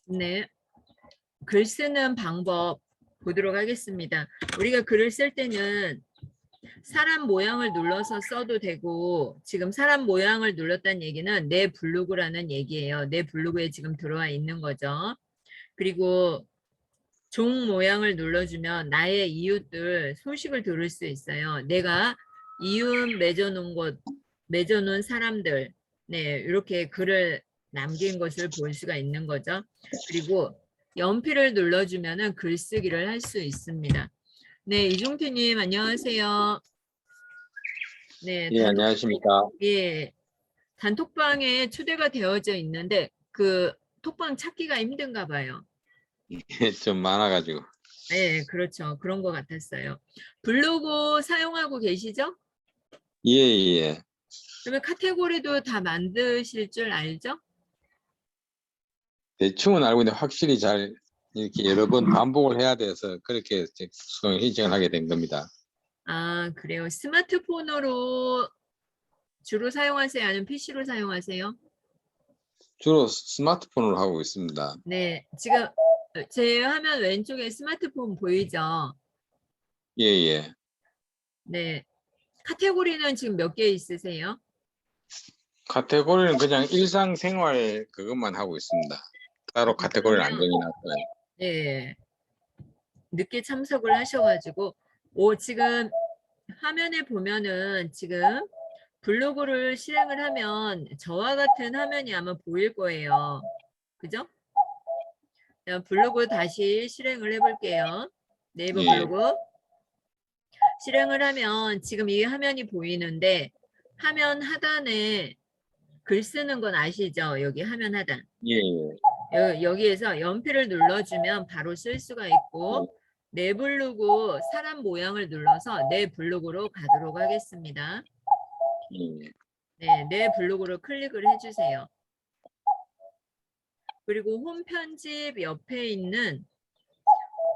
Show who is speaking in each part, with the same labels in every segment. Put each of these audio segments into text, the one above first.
Speaker 1: 네, 글 쓰는 방법 보도록 하겠습니다. 우리가 글을 쓸 때는 사람 모양을 눌러서 써도 되고, 지금 사람 모양을 눌렀다는 얘기는 내 블로그라는 얘기예요. 내 블로그에 지금 들어와 있는 거죠. 그리고 종 모양을 눌러주면 나의 이웃들 소식을 들을 수 있어요. 내가 이웃 맺어놓은 사람들, 네, 이렇게 글을 남긴 것을 볼 수가 있는 거죠. 그리고 연필을 눌러주면은 글쓰기를 할 수 있습니다. 네, 이종태님 안녕하세요. 네,
Speaker 2: 예, 안녕하십니까.
Speaker 1: 예, 단톡방에 초대가 되어져 있는데 그 톡방 찾기가 힘든가 봐요.
Speaker 2: 예, 좀 많아가지고.
Speaker 1: 네, 그렇죠. 그런 것 같았어요. 블로그 사용하고 계시죠?
Speaker 2: 예, 예.
Speaker 1: 그러면 카테고리도 다 만드실 줄 알죠?
Speaker 2: 대충은 알고 있는데 확실히 잘 이렇게 여러 번 반복을 해야 돼서 그렇게 수강 신청을 하게 된 겁니다.
Speaker 1: 아, 그래요. 스마트폰으로 주로 사용하세요? 아니면 PC로 사용하세요?
Speaker 2: 주로 스마트폰으로 하고 있습니다.
Speaker 1: 네, 지금 제 화면 왼쪽에 스마트폰 보이죠?
Speaker 2: 예, 예.
Speaker 1: 네, 카테고리는 지금 몇 개 있으세요?
Speaker 2: 카테고리는 그냥 일상생활 그것만 하고 있습니다. 따로 카테고리를 안
Speaker 1: 그러면
Speaker 2: 정해놨어요.
Speaker 1: 네, 늦게 참석을 하셔가지고 지금 화면에 보면은 지금 블로그를 실행을 하면 저와 같은 화면이 아마 보일 거예요. 그죠? 블로그 다시 실행을 해볼게요. 네이버
Speaker 2: 예,
Speaker 1: 블로그 실행을 하면 지금 이 화면이 보이는데 화면 하단에 글 쓰는 건 아시죠? 여기 화면 하단.
Speaker 2: 예, 예.
Speaker 1: 여기에서 연필을 눌러주면 바로 쓸 수가 있고 내 블로그 사람 모양을 눌러서 내 블로그로 가도록 하겠습니다.
Speaker 2: 예.
Speaker 1: 네, 내 블로그로 클릭을 해주세요. 그리고 홈 편집 옆에 있는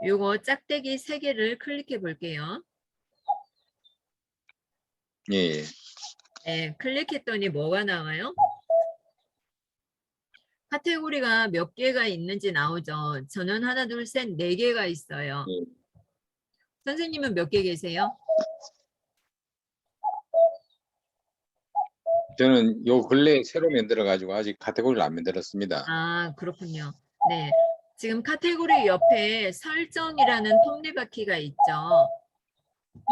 Speaker 1: 요거 짝대기 3개를 클릭해 볼게요.
Speaker 2: 예.
Speaker 1: 네, 클릭했더니 뭐가 나와요? 카테고리가 몇 개가 있는지 나오죠. 저는 하나, 둘, 셋, 4개가 있어요.
Speaker 2: 예.
Speaker 1: 선생님은 몇 개 계세요?
Speaker 2: 저는 요 근래에 새로 만들어가지고 아직 카테고리를 안 만들었습니다.
Speaker 1: 아, 그렇군요. 네. 지금 카테고리 옆에 설정이라는 톱니바퀴가 있죠.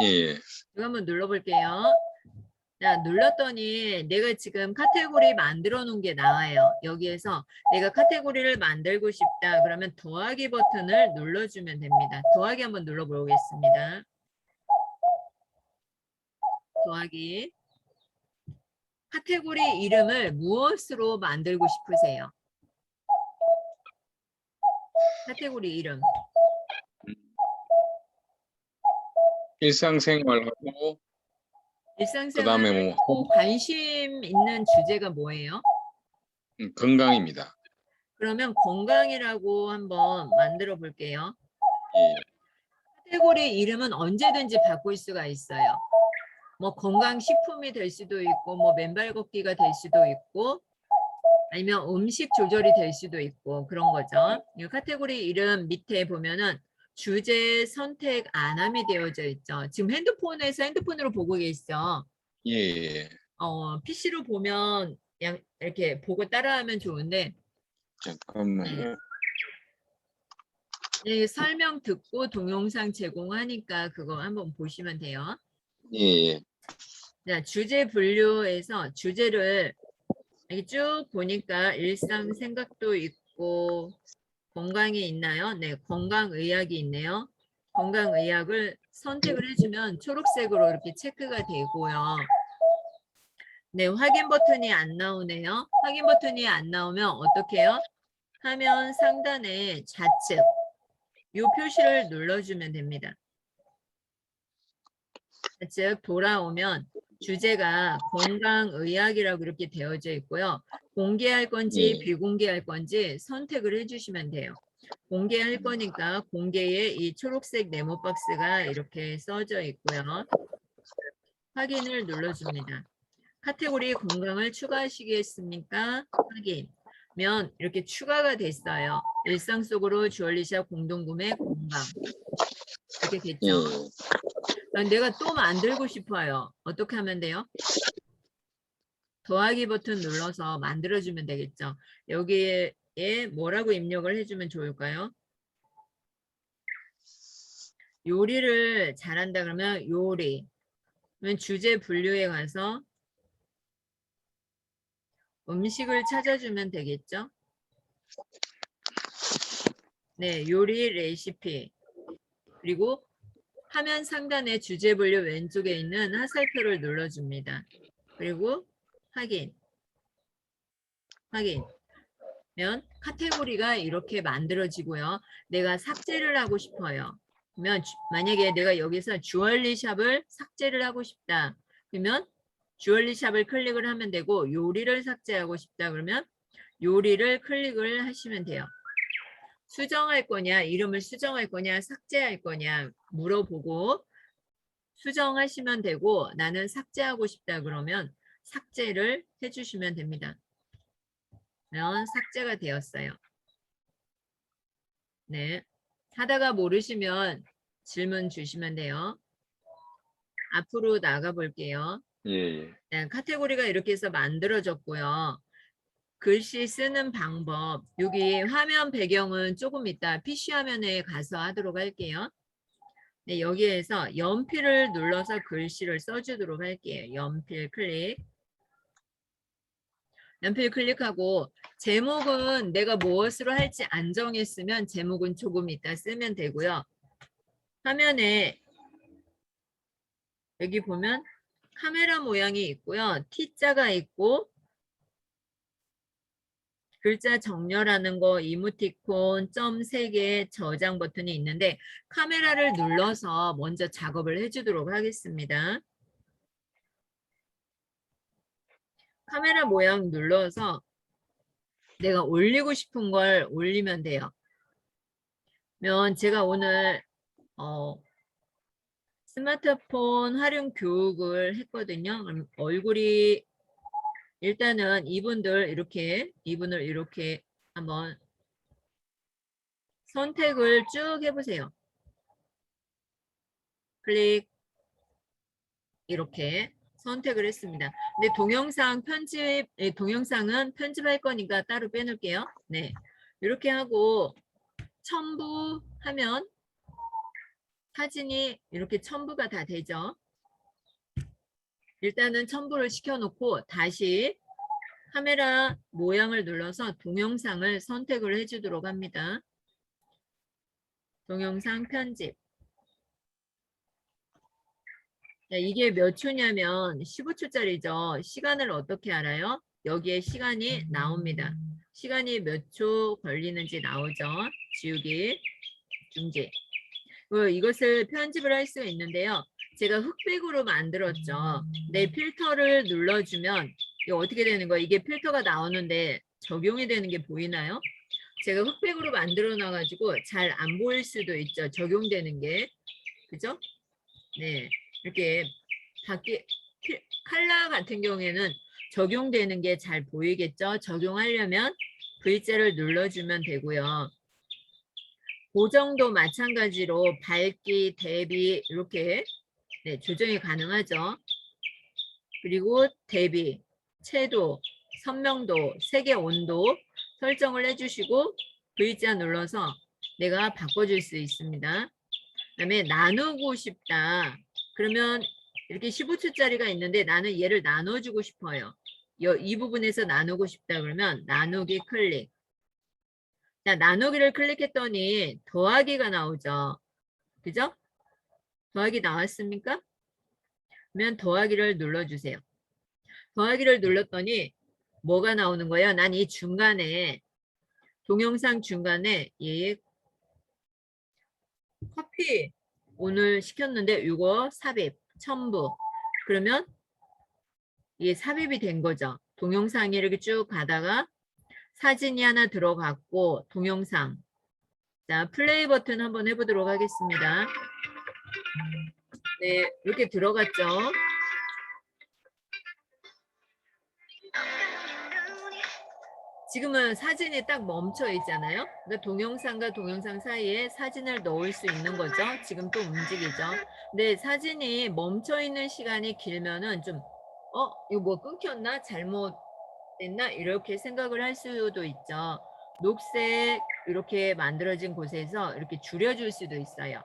Speaker 2: 예, 예.
Speaker 1: 이거 한번 눌러볼게요. 자, 눌렀더니 내가 지금 카테고리 만들어 놓은 게 나와요. 여기에서 내가 카테고리를 만들고 싶다. 그러면 더하기 버튼을 눌러주면 됩니다. 더하기 한번 눌러보겠습니다. 더하기. 카테고리 이름을 무엇으로 만들고 싶으세요? 카테고리 이름.
Speaker 2: 일상생활하고 그다음에
Speaker 1: 일상생활을
Speaker 2: 뭐
Speaker 1: 하고 관심 있는 주제가 뭐예요?
Speaker 2: 건강입니다.
Speaker 1: 그러면 건강이라고 한번 만들어 볼게요.
Speaker 2: 예.
Speaker 1: 카테고리 이름은 언제든지 바꿀 수가 있어요. 뭐 건강식품이 될 수도 있고 뭐 맨발 걷기가 될 수도 있고 아니면 음식 조절이 될 수도 있고 그런 거죠. 이 카테고리 이름 밑에 보면은 주제 선택 안함이 되어져 있죠. 지금 핸드폰으로 보고 계시죠.
Speaker 2: 예, 예.
Speaker 1: PC로 보면 이렇게 보고 따라하면 좋은데
Speaker 2: 잠깐만요.
Speaker 1: 네, 설명 듣고 동영상 제공하니까 그거 한번 보시면 돼요.
Speaker 2: 예, 예.
Speaker 1: 자, 주제 분류에서 주제를 이렇게 쭉 보니까 일상 생각도 있고 건강이 있나요? 네, 건강의학이 있네요. 건강의학을 선택을 해주면 초록색으로 이렇게 체크가 되고요. 네, 확인 버튼이 안 나오네요. 확인 버튼이 안 나오면 어떻게 해요? 화면 상단에 좌측 이 표시를 눌러주면 됩니다. 즉 돌아오면 주제가 건강의학이라고 이렇게 되어져 있고요. 공개할 건지
Speaker 2: 예.
Speaker 1: 비공개할 건지 선택을 해주시면 돼요. 공개할 거니까 공개에 이 초록색 네모 박스가 이렇게 써져 있고요. 확인을 눌러줍니다. 카테고리 건강을 추가하시겠습니까? 확인. 이렇게 추가가 됐어요. 일상 속으로 주얼리샵 공동구매 공방. 이렇게
Speaker 2: 예.
Speaker 1: 됐죠. 내가 또 만들고 싶어요. 어떻게 하면 돼요? 더하기 버튼 눌러서 만들어주면 되겠죠. 여기에 뭐라고 입력을 해주면 좋을까요? 요리를 잘한다 그러면 요리. 그러면 주제 분류에 가서 음식을 찾아주면 되겠죠. 네, 요리 레시피. 그리고 화면 상단에 주제 분류 왼쪽에 있는 화살표를 눌러줍니다. 그리고 확인. 면 카테고리가 이렇게 만들어지고요. 내가 삭제를 하고 싶어요. 그러면 만약에 내가 여기서 주얼리샵을 삭제를 하고 싶다. 그러면 주얼리샵을 클릭을 하면 되고 요리를 삭제하고 싶다. 그러면 요리를 클릭을 하시면 돼요. 수정할 거냐, 이름을 수정할 거냐, 삭제할 거냐 물어보고 수정하시면 되고 나는 삭제하고 싶다 그러면 삭제를 해주시면 됩니다. 그러면 삭제가 되었어요. 네. 하다가 모르시면 질문 주시면 돼요. 앞으로 나가 볼게요.
Speaker 2: 예.
Speaker 1: 네, 카테고리가 이렇게 해서 만들어졌고요. 글씨 쓰는 방법. 여기 화면 배경은 조금 이따 PC 화면에 가서 하도록 할게요. 네, 여기에서 연필을 눌러서 글씨를 써주도록 할게요. 연필 클릭. 연필 클릭하고 제목은 내가 무엇으로 할지 안 정했으면 제목은 조금 이따 쓰면 되고요. 화면에 여기 보면 카메라 모양이 있고요. T자가 있고 글자 정렬하는 거, 이모티콘, 점 3개, 저장 버튼이 있는데 카메라를 눌러서 먼저 작업을 해주도록 하겠습니다. 카메라 모양 눌러서 내가 올리고 싶은 걸 올리면 돼요. 제가 오늘 스마트폰 활용 교육을 했거든요. 그럼 얼굴이 일단은 이분을 이렇게 한번 선택을 쭉 해보세요. 클릭 이렇게 선택을 했습니다. 근데 동영상은 편집할 거니까 따로 빼놓을게요. 네, 이렇게 하고 첨부하면 사진이 이렇게 첨부가 다 되죠. 일단은 첨부를 시켜놓고 다시 카메라 모양을 눌러서 동영상을 선택을 해주도록 합니다. 동영상 편집. 이게 몇 초냐면 15초짜리죠. 시간을 어떻게 알아요? 여기에 시간이 나옵니다. 시간이 몇 초 걸리는지 나오죠. 지우기, 중지. 이것을 편집을 할 수 있는데요. 제가 흑백으로 만들었죠. 내 필터를 눌러주면 이거 어떻게 되는 거예요? 이게 필터가 나오는데 적용이 되는 게 보이나요? 제가 흑백으로 만들어 놔가지고 잘 안 보일 수도 있죠. 적용되는 게. 그죠? 네. 이렇게 컬러 같은 경우에는 적용되는 게 잘 보이겠죠? 적용하려면 V자를 눌러주면 되고요. 고정도 마찬가지로 밝기, 대비 이렇게 조정이 가능하죠. 그리고 대비, 채도, 선명도, 색의 온도 설정을 해주시고 V자 눌러서 내가 바꿔줄 수 있습니다. 그다음에 나누고 싶다. 그러면 이렇게 15초짜리가 있는데 나는 얘를 나눠주고 싶어요. 이 부분에서 나누고 싶다 그러면 나누기 클릭. 자, 나누기를 클릭했더니 더하기가 나오죠. 그죠? 더하기 나왔습니까? 그러면 더하기를 눌러주세요. 더하기를 눌렀더니 뭐가 나오는 거예요? 난 이 중간에 동영상 중간에 커피 오늘 시켰는데 이거 삽입, 첨부. 그러면 이게 삽입이 된 거죠. 동영상이 이렇게 쭉 가다가 사진이 하나 들어갔고 동영상. 자, 플레이 버튼 한번 해보도록 하겠습니다. 네, 이렇게 들어갔죠. 지금은 사진이 딱 멈춰 있잖아요. 그러니까 동영상과 동영상 사이에 사진을 넣을 수 있는 거죠. 지금 또 움직이죠. 근데 사진이 멈춰 있는 시간이 길면은 좀 이거 뭐 끊겼나? 잘못됐나? 이렇게 생각을 할 수도 있죠. 녹색 이렇게 만들어진 곳에서 이렇게 줄여줄 수도 있어요.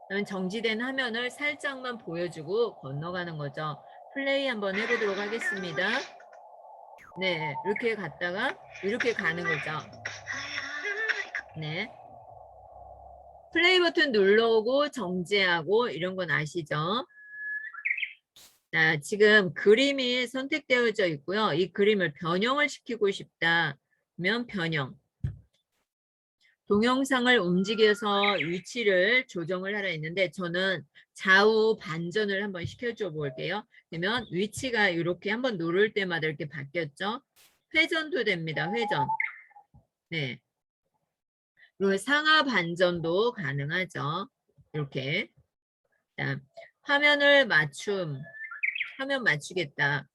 Speaker 1: 그러면 정지된 화면을 살짝만 보여주고 건너가는 거죠. 플레이 한번 해보도록 하겠습니다. 네, 이렇게 갔다가 이렇게 가는 거죠. 네. 플레이 버튼 눌러오고 정지하고 이런 건 아시죠? 자, 지금 그림이 선택되어져 있고요. 이 그림을 변형을 시키고 싶다면 변형. 동영상을 움직여서 위치를 조정을 하라 했는데 저는 좌우 반전을 한번 시켜줘 볼게요. 그러면 위치가 이렇게 한번 누를 때마다 이렇게 바뀌었죠. 회전도 됩니다. 회전. 네. 그리고 상하 반전도 가능하죠. 이렇게. 자, 화면 맞추겠다.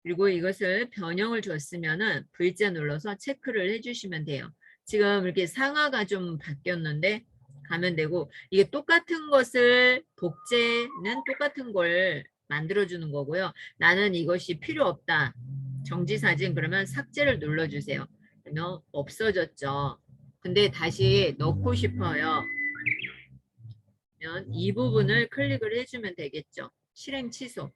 Speaker 1: 그리고 이것을 변형을 줬으면은 V자 눌러서 체크를 해주시면 돼요. 지금 이렇게 상하가 좀 바뀌었는데 가면 되고 이게 똑같은 것을 복제는 똑같은 걸 만들어주는 거고요. 나는 이것이 필요 없다. 정지 사진 그러면 삭제를 눌러주세요. 그러면 없어졌죠. 근데 다시 넣고 싶어요. 그러면 이 부분을 클릭을 해주면 되겠죠. 실행 취소.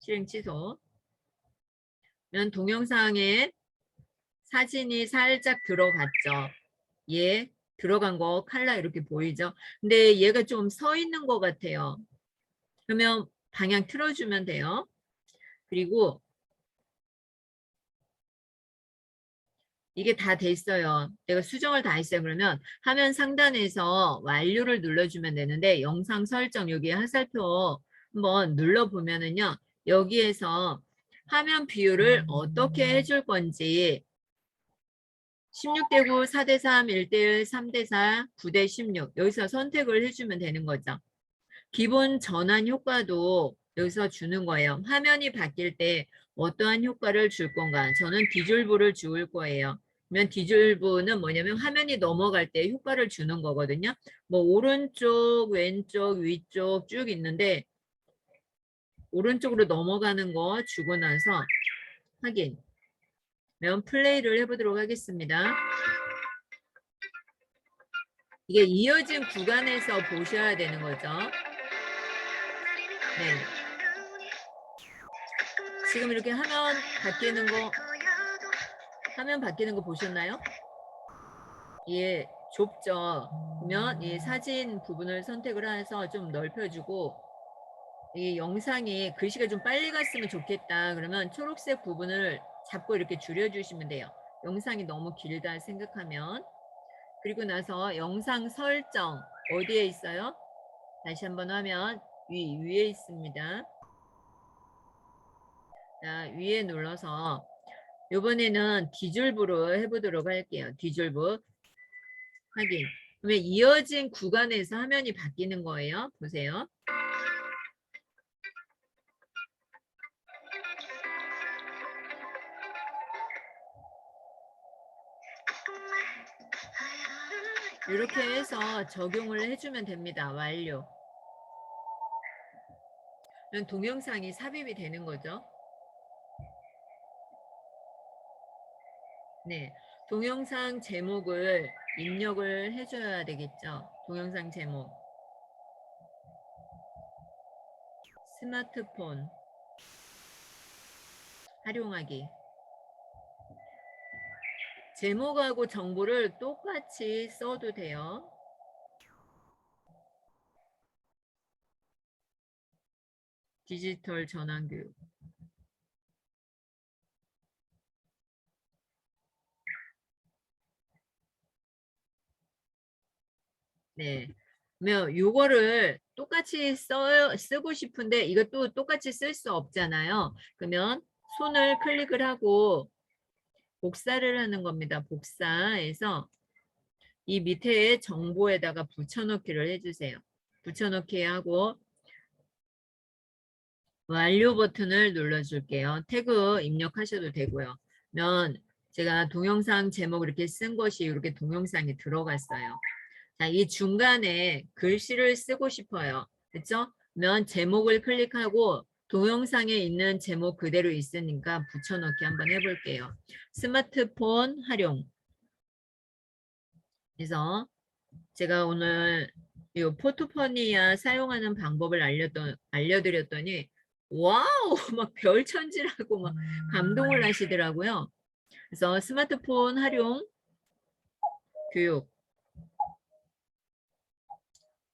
Speaker 1: 실행 취소. 면 동영상에 사진이 살짝 들어갔죠. 얘 들어간 거 칼라 이렇게 보이죠. 근데 얘가 좀 서 있는 것 같아요. 그러면 방향 틀어주면 돼요. 그리고 이게 다 됐어요. 내가 수정을 다 했어요. 그러면 화면 상단에서 완료를 눌러주면 되는데 영상 설정 여기 화살표 한번 눌러보면은요. 여기에서 화면 비율을 어떻게 해줄 건지 16대9, 4대3, 1대1, 3대4, 9대16 여기서 선택을 해주면 되는 거죠. 기본 전환 효과도 여기서 주는 거예요. 화면이 바뀔 때 어떠한 효과를 줄 건가. 저는 디졸브를 줄 거예요. 그러면 디졸브는 뭐냐면 화면이 넘어갈 때 효과를 주는 거거든요. 뭐 오른쪽, 왼쪽, 위쪽 쭉 있는데 오른쪽으로 넘어가는 거 주고 나서 확인. 그러면 플레이를 해보도록 하겠습니다. 이게 이어진 구간에서 보셔야 되는 거죠. 네. 지금 이렇게 화면 바뀌는 거 보셨나요? 예, 좁죠. 그러면 이 사진 부분을 선택을 해서 좀 넓혀주고 이 영상이 글씨가 좀 빨리 갔으면 좋겠다. 그러면 초록색 부분을 잡고 이렇게 줄여주시면 돼요. 영상이 너무 길다 생각하면. 그리고 나서 영상 설정 어디에 있어요? 다시 한번 하면 위에 있습니다. 자, 위에 눌러서 이번에는 디졸브로 해보도록 할게요. 디졸브 확인. 그러면 이어진 구간에서 화면이 바뀌는 거예요. 보세요. 이렇게 해서 적용을 해주면 됩니다. 완료. 그럼 동영상이 삽입이 되는 거죠. 네, 동영상 제목을 입력을 해줘야 되겠죠. 동영상 제목. 스마트폰 활용하기. 제목하고 정보를 똑같이 써도 돼요. 디지털 전환교육. 네. 그러면 요거를 똑같이 쓰고 싶은데 이것도 똑같이 쓸 수 없잖아요. 그러면 손을 클릭을 하고 복사를 하는 겁니다. 복사해서 이 밑에 정보에다가 붙여넣기를 해주세요. 붙여넣기 하고 완료 버튼을 눌러줄게요. 태그 입력하셔도 되고요. 그러면 제가 동영상 제목 이렇게 쓴 것이 이렇게 동영상에 들어갔어요. 자, 이 중간에 글씨를 쓰고 싶어요. 그렇죠? 그러면 제목을 클릭하고 동영상에 있는 제목 그대로 있으니까 붙여넣기 한번 해볼게요. 스마트폰 활용. 그래서 제가 오늘 이 포토포니아 사용하는 방법을 알려드렸더니 와우 막 별천지라고 막 감동을 하시더라고요. 그래서 스마트폰 활용 교육,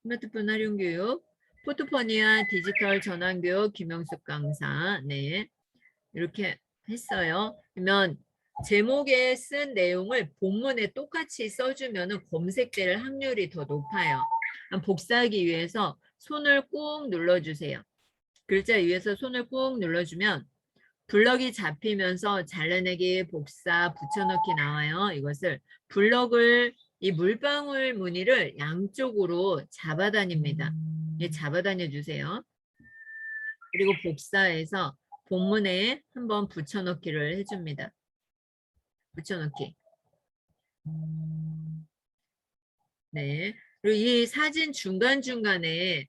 Speaker 1: 스마트폰 활용 교육, 포토포니아 디지털 전환교육 김영숙 강사, 네 이렇게 했어요. 그러면 제목에 쓴 내용을 본문에 똑같이 써주면 검색될 확률이 더 높아요. 복사하기 위해서 손을 꾹 눌러주세요. 글자 위에서 손을 꾹 눌러주면 블럭이 잡히면서 잘라내기, 복사, 붙여넣기 나와요. 이것을 블럭을 이 물방울 무늬를 양쪽으로 잡아다닙니다. 잡아다녀 주세요. 그리고 복사해서 본문에 한번 붙여넣기를 해줍니다. 붙여넣기. 네. 그리고 이 사진 중간중간에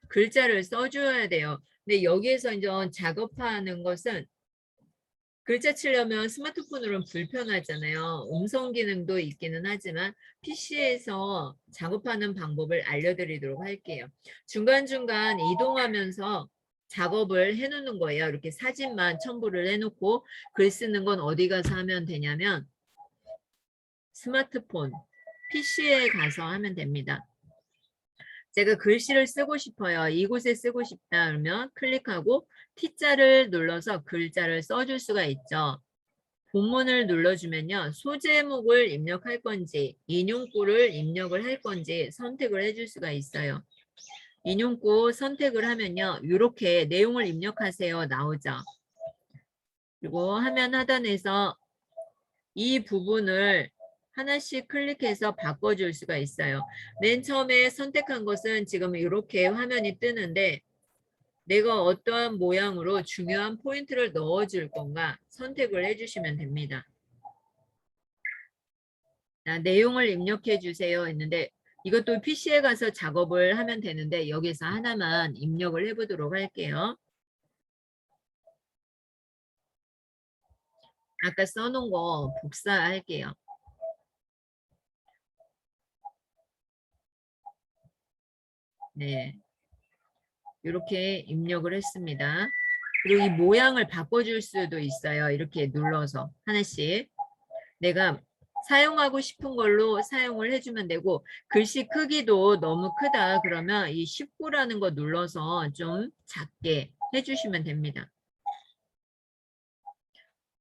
Speaker 1: 글자를 써줘야 돼요. 근데 여기에서 이제 작업하는 것은 글자 치려면 스마트폰으로는 불편하잖아요. 음성 기능도 있기는 하지만 PC에서 작업하는 방법을 알려드리도록 할게요. 중간중간 이동하면서 작업을 해놓는 거예요. 이렇게 사진만 첨부를 해놓고 글 쓰는 건 어디 가서 하면 되냐면 스마트폰, PC에 가서 하면 됩니다. 제가 글씨를 쓰고 싶어요. 이곳에 쓰고 싶다 그러면 클릭하고 T자를 눌러서 글자를 써줄 수가 있죠. 본문을 눌러주면요. 소제목을 입력할 건지 인용구를 입력을 할 건지 선택을 해줄 수가 있어요. 인용구 선택을 하면요. 이렇게 내용을 입력하세요. 나오죠. 그리고 화면 하단에서 이 부분을 하나씩 클릭해서 바꿔줄 수가 있어요. 맨 처음에 선택한 것은 지금 이렇게 화면이 뜨는데 내가 어떠한 모양으로 중요한 포인트를 넣어줄 건가 선택을 해주시면 됩니다. 자, 내용을 입력해 주세요 했는데 이것도 PC에 가서 작업을 하면 되는데 여기서 하나만 입력을 해보도록 할게요. 아까 써놓은 거 복사할게요. 네, 이렇게 입력을 했습니다. 그리고 이 모양을 바꿔줄 수도 있어요. 이렇게 눌러서 하나씩 내가 사용하고 싶은 걸로 사용을 해주면 되고 글씨 크기도 너무 크다 그러면 이 19라는 거 눌러서 좀 작게 해주시면 됩니다.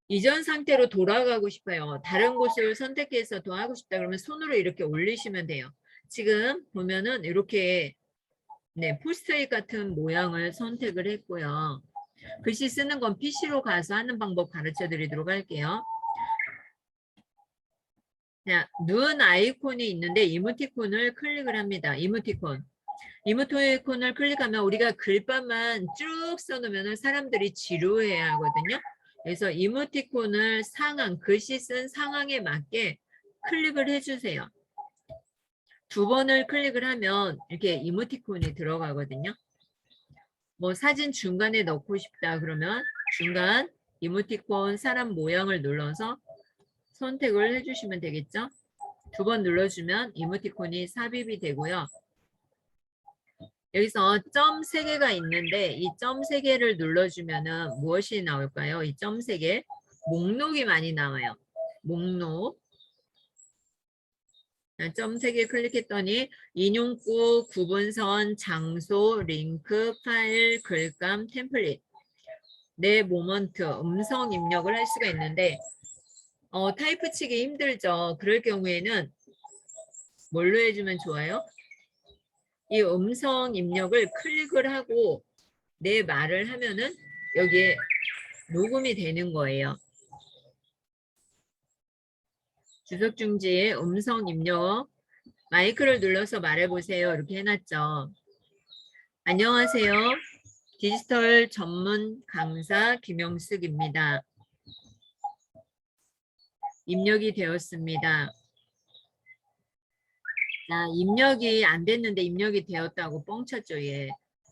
Speaker 1: 이전 상태로 돌아가고 싶어요. 다른 곳을 선택해서 더 하고 싶다 그러면 손으로 이렇게 올리시면 돼요. 지금 보면은 이렇게 네, 포스트잇 같은 모양을 선택을 했고요. 글씨 쓰는 건 PC로 가서 하는 방법 가르쳐 드리도록 할게요. 자, 눈 아이콘이 있는데 이모티콘을 클릭을 합니다. 이모티콘을 클릭하면 우리가 글밥만 쭉 써놓으면 사람들이 지루해 하거든요. 그래서 이모티콘을 상황, 글씨 쓴 상황에 맞게 클릭을 해주세요. 두 번을 클릭을 하면 이렇게 이모티콘이 들어가거든요. 뭐 사진 중간에 넣고 싶다 그러면 중간 이모티콘 사람 모양을 눌러서 선택을 해주시면 되겠죠. 두 번 눌러주면 이모티콘이 삽입이 되고요. 여기서 점 3개가 있는데 이 점 3개를 눌러주면은 무엇이 나올까요? 이 점 3개 목록이 많이 나와요. 목록 점 3개 클릭했더니 인용구, 구분선, 장소, 링크, 파일, 글감, 템플릿 내 모먼트, 음성 입력을 할 수가 있는데 타이프 치기 힘들죠. 그럴 경우에는 뭘로 해주면 좋아요? 이 음성 입력을 클릭을 하고 내 말을 하면은 여기에 녹음이 되는 거예요. 주석 중지에 음성 입력 마이크를 눌러서 말해보세요. 이렇게 해놨죠. 안녕하세요. 디지털 전문 강사 김영숙입니다. 입력이 되었습니다. 자, 입력이 안 됐는데 입력이 되었다고 뻥쳤죠, 얘.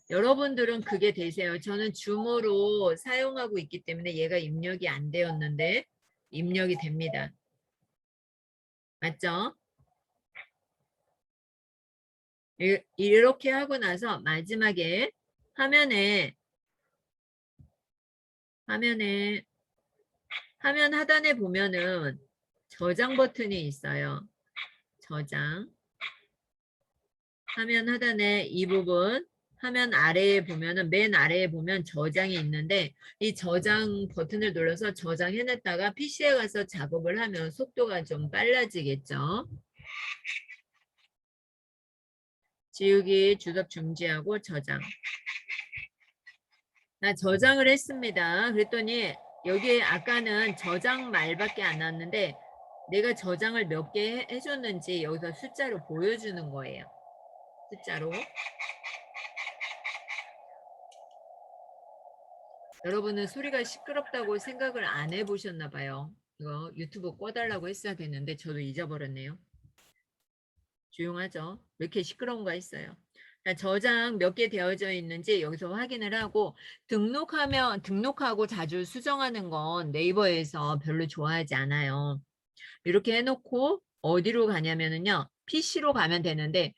Speaker 1: 여러분들은 그게 되세요. 저는 줌으로 사용하고 있기 때문에 얘가 입력이 안 되었는데 입력이 됩니다. 맞죠? 이렇게 하고 나서 마지막에 화면 하단에 보면은 저장 버튼이 있어요. 저장. 화면 하단에 이 부분, 화면 아래에 보면은 맨 아래에 보면 저장이 있는데 이 저장 버튼을 눌러서 저장해놨다가 PC에 가서 작업을 하면 속도가 좀 빨라지겠죠. 지우기, 주석 중지하고 저장. 나 저장을 했습니다. 그랬더니 여기에 아까는 저장 말밖에 안 나왔는데 내가 저장을 몇 개 해줬는지 여기서 숫자로 보여주는 거예요. 숫자로. 여러분은 소리가 시끄럽다고 생각을 안 해보셨나 봐요. 이거 유튜브 꺼달라고 했어야 되는데 저도 잊어버렸네요. 조용하죠? 왜 이렇게 시끄러운가 했어요. 저장 몇 개 되어져 있는지 여기서 확인을 하고 등록하고 자주 수정하는 건 네이버에서 별로 좋아하지 않아요. 이렇게 해놓고 어디로 가냐면은요. PC로 가면 되는데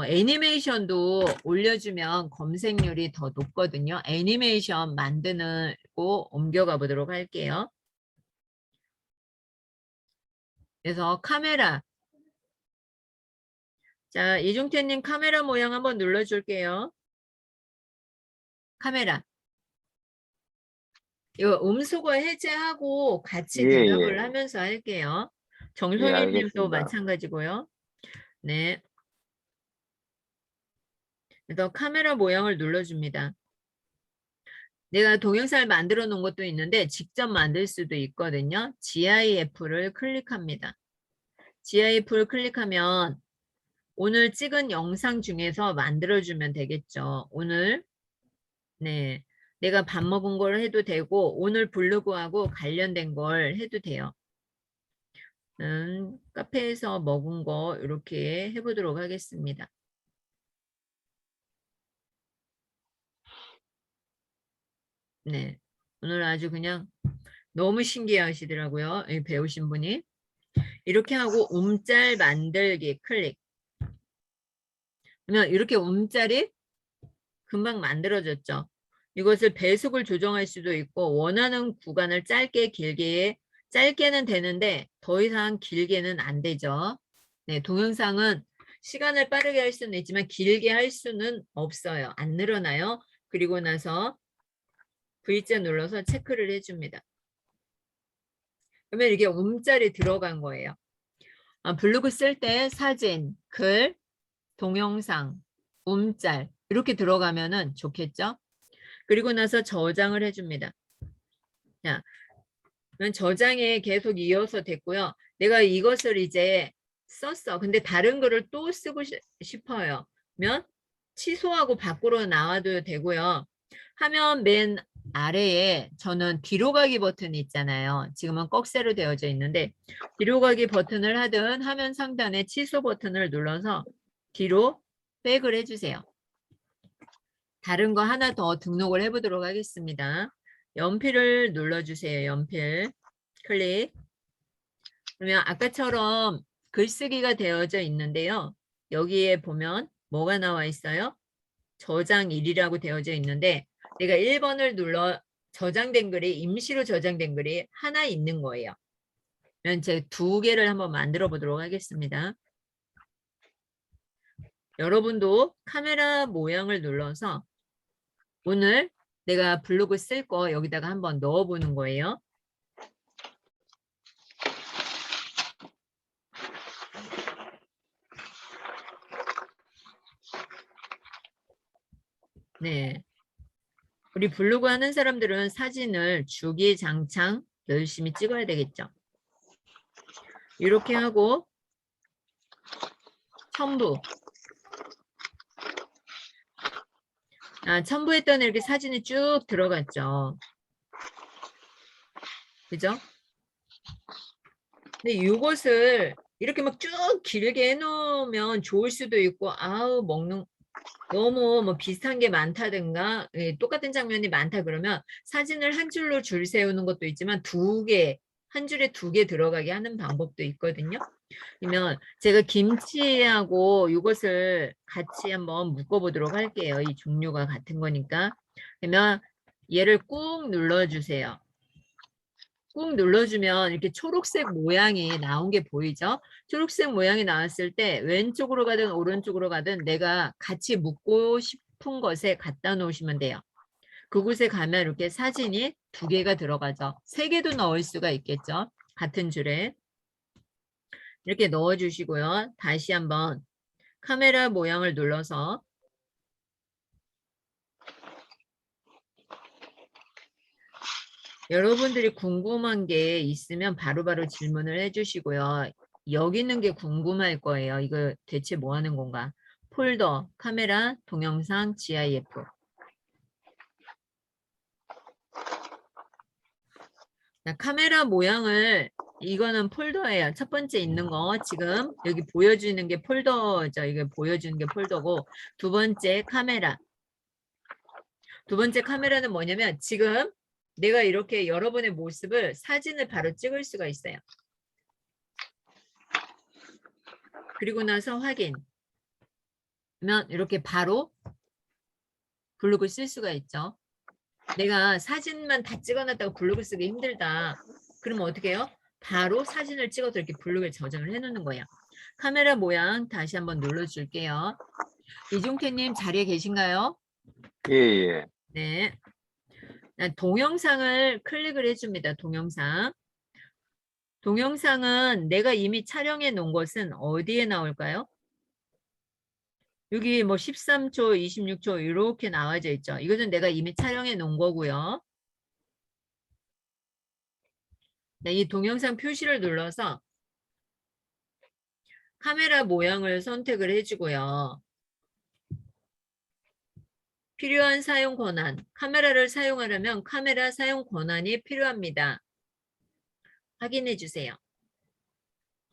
Speaker 1: 애니메이션도 올려주면 검색률이 더 높거든요. 애니메이션 만드고 옮겨가 보도록 할게요. 그래서 카메라. 자, 이중태님 카메라 모양 한번 눌러줄게요. 카메라. 이거 음소거 해제하고 같이
Speaker 2: 예,
Speaker 1: 대답을
Speaker 2: 예.
Speaker 1: 하면서 할게요.
Speaker 2: 예,
Speaker 1: 정성희 님도
Speaker 2: 알겠습니다.
Speaker 1: 마찬가지고요. 네. 그래서 카메라 모양을 눌러줍니다. 내가 동영상을 만들어 놓은 것도 있는데 직접 만들 수도 있거든요. GIF를 클릭합니다. GIF를 클릭하면 오늘 찍은 영상 중에서 만들어주면 되겠죠. 오늘 네, 내가 밥 먹은 걸 해도 되고 오늘 블로그하고 관련된 걸 해도 돼요. 카페에서 먹은 거 이렇게 해보도록 하겠습니다. 네, 오늘 아주 그냥 너무 신기해 하시더라고요. 배우신 분이. 이렇게 하고 움짤 만들기 클릭. 그러면 이렇게 움짤이 금방 만들어졌죠. 이것을 배속을 조정할 수도 있고 원하는 구간을 짧게는 되는데 더 이상 길게는 안 되죠. 네, 동영상은 시간을 빠르게 할 수는 있지만 길게 할 수는 없어요. 안 늘어나요. 그리고 나서 V자 눌러서 체크를 해줍니다. 그러면 이게 움짤이 들어간 거예요. 블로그 쓸 때 사진, 글, 동영상, 움짤 이렇게 들어가면은 좋겠죠? 그리고 나서 저장을 해줍니다. 자, 그러면 저장에 계속 이어서 됐고요. 내가 이것을 이제 썼어. 근데 다른 거를 또 쓰고 싶어요. 면 취소하고 밖으로 나와도 되고요. 화면 맨 아래에 저는 뒤로 가기 버튼이 있잖아요. 지금은 꺽쇠로 되어져 있는데 뒤로 가기 버튼을 하든 화면 상단에 취소 버튼을 눌러서 뒤로 백을 해주세요. 다른 거 하나 더 등록을 해보도록 하겠습니다. 연필을 눌러주세요. 연필 클릭. 그러면 아까처럼 글쓰기가 되어져 있는데요. 여기에 보면 뭐가 나와 있어요? 저장일이라고 되어져 있는데 내가 1번을 눌러 저장된 글이 임시로 저장된 글이 하나 있는 거예요. 그러면 제 2개를 한번 만들어 보도록 하겠습니다. 여러분도 카메라 모양을 눌러서 오늘 내가 블로그 쓸 거 여기다가 한번 넣어보는 거예요. 네. 우리 블로그 하는 사람들은 사진을 주기장창 열심히 찍어야 되겠죠. 이렇게 하고 첨부 첨부했던 이렇게 사진이 쭉 들어갔죠. 그죠? 근데 이것을 이렇게 막 쭉 길게 해놓으면 좋을 수도 있고, 아우, 너무 뭐 비슷한 게 많다든가, 똑같은 장면이 많다 그러면 사진을 한 줄로 줄 세우는 것도 있지만 한 줄에 2개 들어가게 하는 방법도 있거든요. 그러면 제가 김치하고 이것을 같이 한번 묶어보도록 할게요. 이 종류가 같은 거니까. 그러면 얘를 꾹 눌러주세요. 꾹 눌러주면 이렇게 초록색 모양이 나온 게 보이죠? 초록색 모양이 나왔을 때 왼쪽으로 가든 오른쪽으로 가든 내가 같이 묶고 싶은 것에 갖다 놓으시면 돼요. 그곳에 가면 이렇게 사진이 2개가 들어가죠. 3개도 넣을 수가 있겠죠. 같은 줄에. 이렇게 넣어주시고요. 다시 한번 카메라 모양을 눌러서 여러분들이 궁금한 게 있으면 바로바로 질문을 해주시고요. 여기 있는 게 궁금할 거예요. 이거 대체 뭐 하는 건가? 폴더, 카메라, 동영상, GIF. 카메라 모양을 이거는 폴더예요. 첫 번째 있는 거 지금 여기 보여주는 게 폴더죠. 이게 보여주는 게 폴더고 두 번째 카메라. 두 번째 카메라는 뭐냐면 지금 내가 이렇게 여러분의 모습을 사진을 바로 찍을 수가 있어요. 그리고 나서 확인. 그러면 이렇게 바로 블로그 쓸 수가 있죠. 내가 사진만 다 찍어놨다고 블로그 쓰기 힘들다. 그러면 어떻게 해요? 바로 사진을 찍어서 이렇게 블로그에 저장을 해놓는 거예요. 카메라 모양 다시 한번 눌러줄게요. 이종태님 자리에 계신가요?
Speaker 2: 예, 예.
Speaker 1: 네. 동영상을 클릭을 해줍니다. 동영상. 동영상은 내가 이미 촬영해 놓은 것은 어디에 나올까요? 여기 뭐 13초, 26초 이렇게 나와져 있죠. 이것은 내가 이미 촬영해 놓은 거고요. 네, 이 동영상 표시를 눌러서 카메라 모양을 선택을 해주고요. 필요한 사용 권한. 카메라를 사용하려면 카메라 사용 권한이 필요합니다. 확인해 주세요.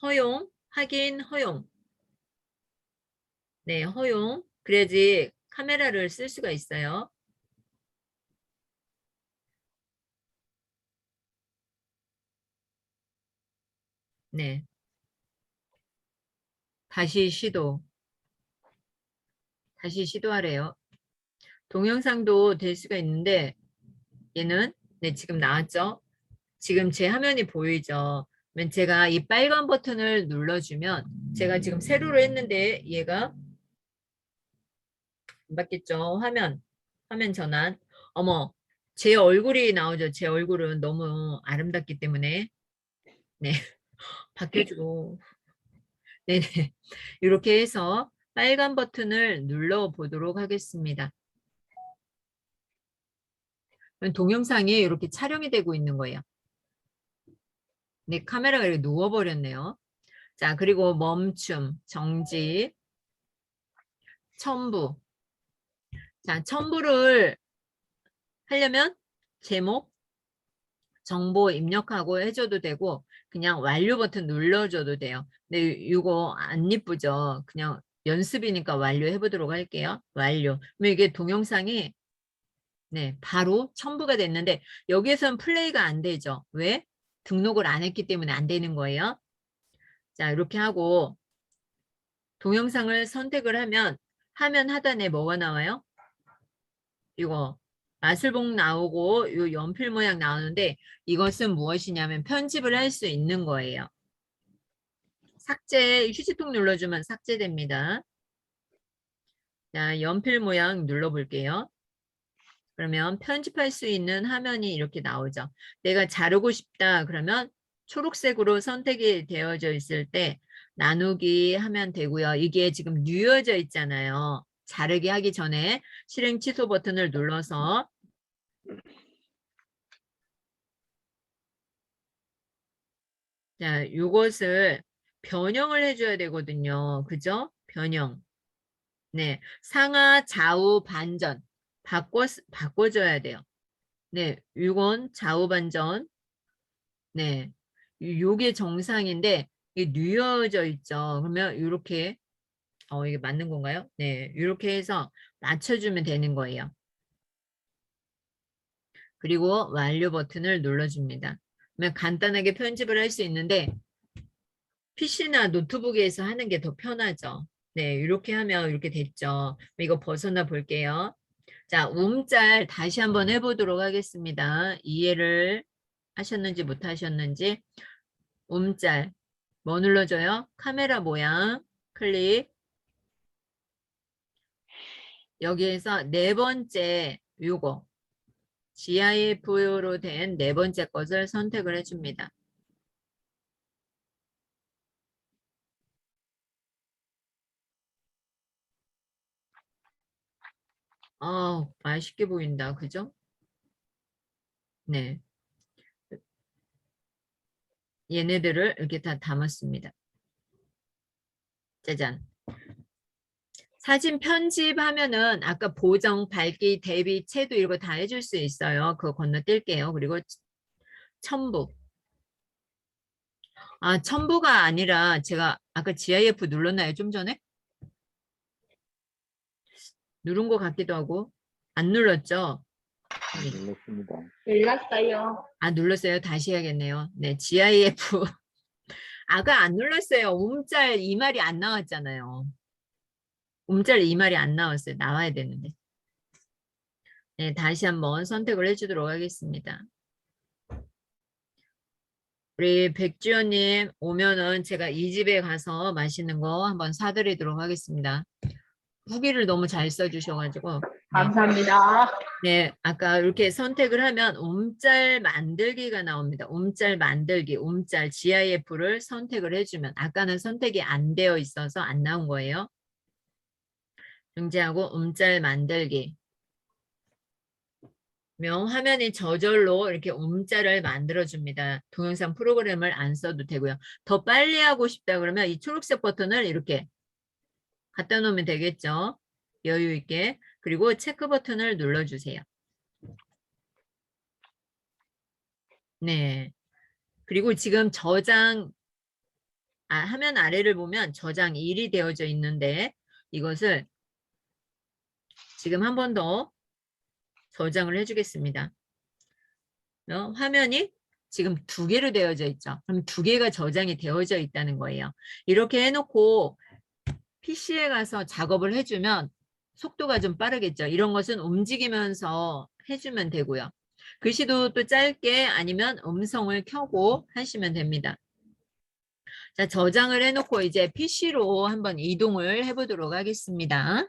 Speaker 1: 허용, 확인, 허용. 네, 허용. 그래야지 카메라를 쓸 수가 있어요. 네. 다시 시도하래요. 동영상도 될 수가 있는데 얘는 네, 지금 나왔죠? 지금 제 화면이 보이죠? 그러면 제가 이 빨간 버튼을 눌러주면 제가 지금 세로로 했는데 얘가 안 받겠죠? 화면 전환. 어머, 제 얼굴이 나오죠? 제 얼굴은 너무 아름답기 때문에 네, 바뀌어주고 네네. 이렇게 해서 빨간 버튼을 눌러보도록 하겠습니다. 동영상이 이렇게 촬영이 되고 있는 거예요. 네, 카메라가 이렇게 누워버렸네요. 자, 그리고 멈춤, 정지, 첨부. 자, 첨부를 하려면 제목, 정보 입력하고 해줘도 되고 그냥 완료 버튼 눌러줘도 돼요. 근데 이거 안 이쁘죠? 그냥 연습이니까 완료해 보도록 할게요. 완료. 그러면 이게 동영상이 네, 바로 첨부가 됐는데 여기에서는 플레이가 안 되죠. 왜? 등록을 안 했기 때문에 안 되는 거예요. 자, 이렇게 하고 동영상을 선택을 하면 화면 하단에 뭐가 나와요? 이거 마술봉 나오고 이 연필 모양 나오는데 이것은 무엇이냐면 편집을 할 수 있는 거예요. 삭제, 휴지통 눌러주면 삭제됩니다. 자, 연필 모양 눌러볼게요. 그러면 편집할 수 있는 화면이 이렇게 나오죠. 내가 자르고 싶다 그러면 초록색으로 선택이 되어져 있을 때 나누기 하면 되고요. 이게 지금 누워져 있잖아요. 자르기 하기 전에 실행 취소 버튼을 눌러서 자, 요것을 변형을 해줘야 되거든요. 그죠? 변형. 네. 상하, 좌우, 반전. 바꿔줘야 돼요. 네, 이건 좌우 반전. 네, 요게 정상인데 이게 뉘어져 있죠. 그러면 이렇게 이게 맞는 건가요? 네, 이렇게 해서 맞춰주면 되는 거예요. 그리고 완료 버튼을 눌러줍니다. 그러면 간단하게 편집을 할 수 있는데 PC나 노트북에서 하는 게 더 편하죠. 네, 이렇게 하면 이렇게 됐죠. 이거 벗어나 볼게요. 자, 움짤 다시 한번 해보도록 하겠습니다. 이해를 하셨는지 못하셨는지. 움짤 뭐 눌러줘요? 카메라 모양 클릭. 여기에서 네 번째 요거 GIF로 된 네 번째 것을 선택을 해줍니다. 맛있게 보인다. 그죠? 네. 얘네들을 이렇게 다 담았습니다. 짜잔. 사진 편집하면은 아까 보정, 밝기, 대비, 채도 이거 다 해줄 수 있어요. 그거 건너뛸게요. 그리고 첨부. 첨부가 아니라 제가 아까 GIF 눌렀나요? 좀 전에? 누른 것 같기도 하고. 안 눌렀죠? 네.
Speaker 2: 눌렀습니다.
Speaker 3: 눌렀어요.
Speaker 1: 눌렀어요. 다시 해야겠네요. 네, GIF. 아까 안 눌렀어요. 움짤 이 말이 안 나왔잖아요. 움짤 이 말이 안 나왔어요. 나와야 되는데. 네, 다시 한번 선택을 해주도록 하겠습니다. 우리 백주연님 오면은 제가 이 집에 가서 맛있는 거 한번 사드리도록 하겠습니다. 후기를 너무 잘 써주셔가지고.
Speaker 3: 감사합니다.
Speaker 1: 네, 아까 이렇게 선택을 하면 움짤 만들기가 나옵니다. 움짤 만들기, 움짤 GIF를 선택을 해주면 아까는 선택이 안 되어 있어서 안 나온 거예요. 등재하고 움짤 만들기. 화면이 저절로 이렇게 움짤을 만들어줍니다. 동영상 프로그램을 안 써도 되고요. 더 빨리 하고 싶다 그러면 이 초록색 버튼을 이렇게 갖다 놓으면 되겠죠. 여유 있게. 그리고 체크 버튼을 눌러주세요. 네. 그리고 지금 저장, 화면 아래를 보면 저장 1이 되어져 있는데 이것을 지금 한 번 더 저장을 해주겠습니다. 화면이 지금 2개로 되어져 있죠. 그럼 2개가 저장이 되어져 있다는 거예요. 이렇게 해놓고 PC에 가서 작업을 해주면 속도가 좀 빠르겠죠. 이런 것은 움직이면서 해주면 되고요. 글씨도 또 짧게 아니면 음성을 켜고 하시면 됩니다. 자, 저장을 해놓고 이제 PC로 한번 이동을 해보도록 하겠습니다.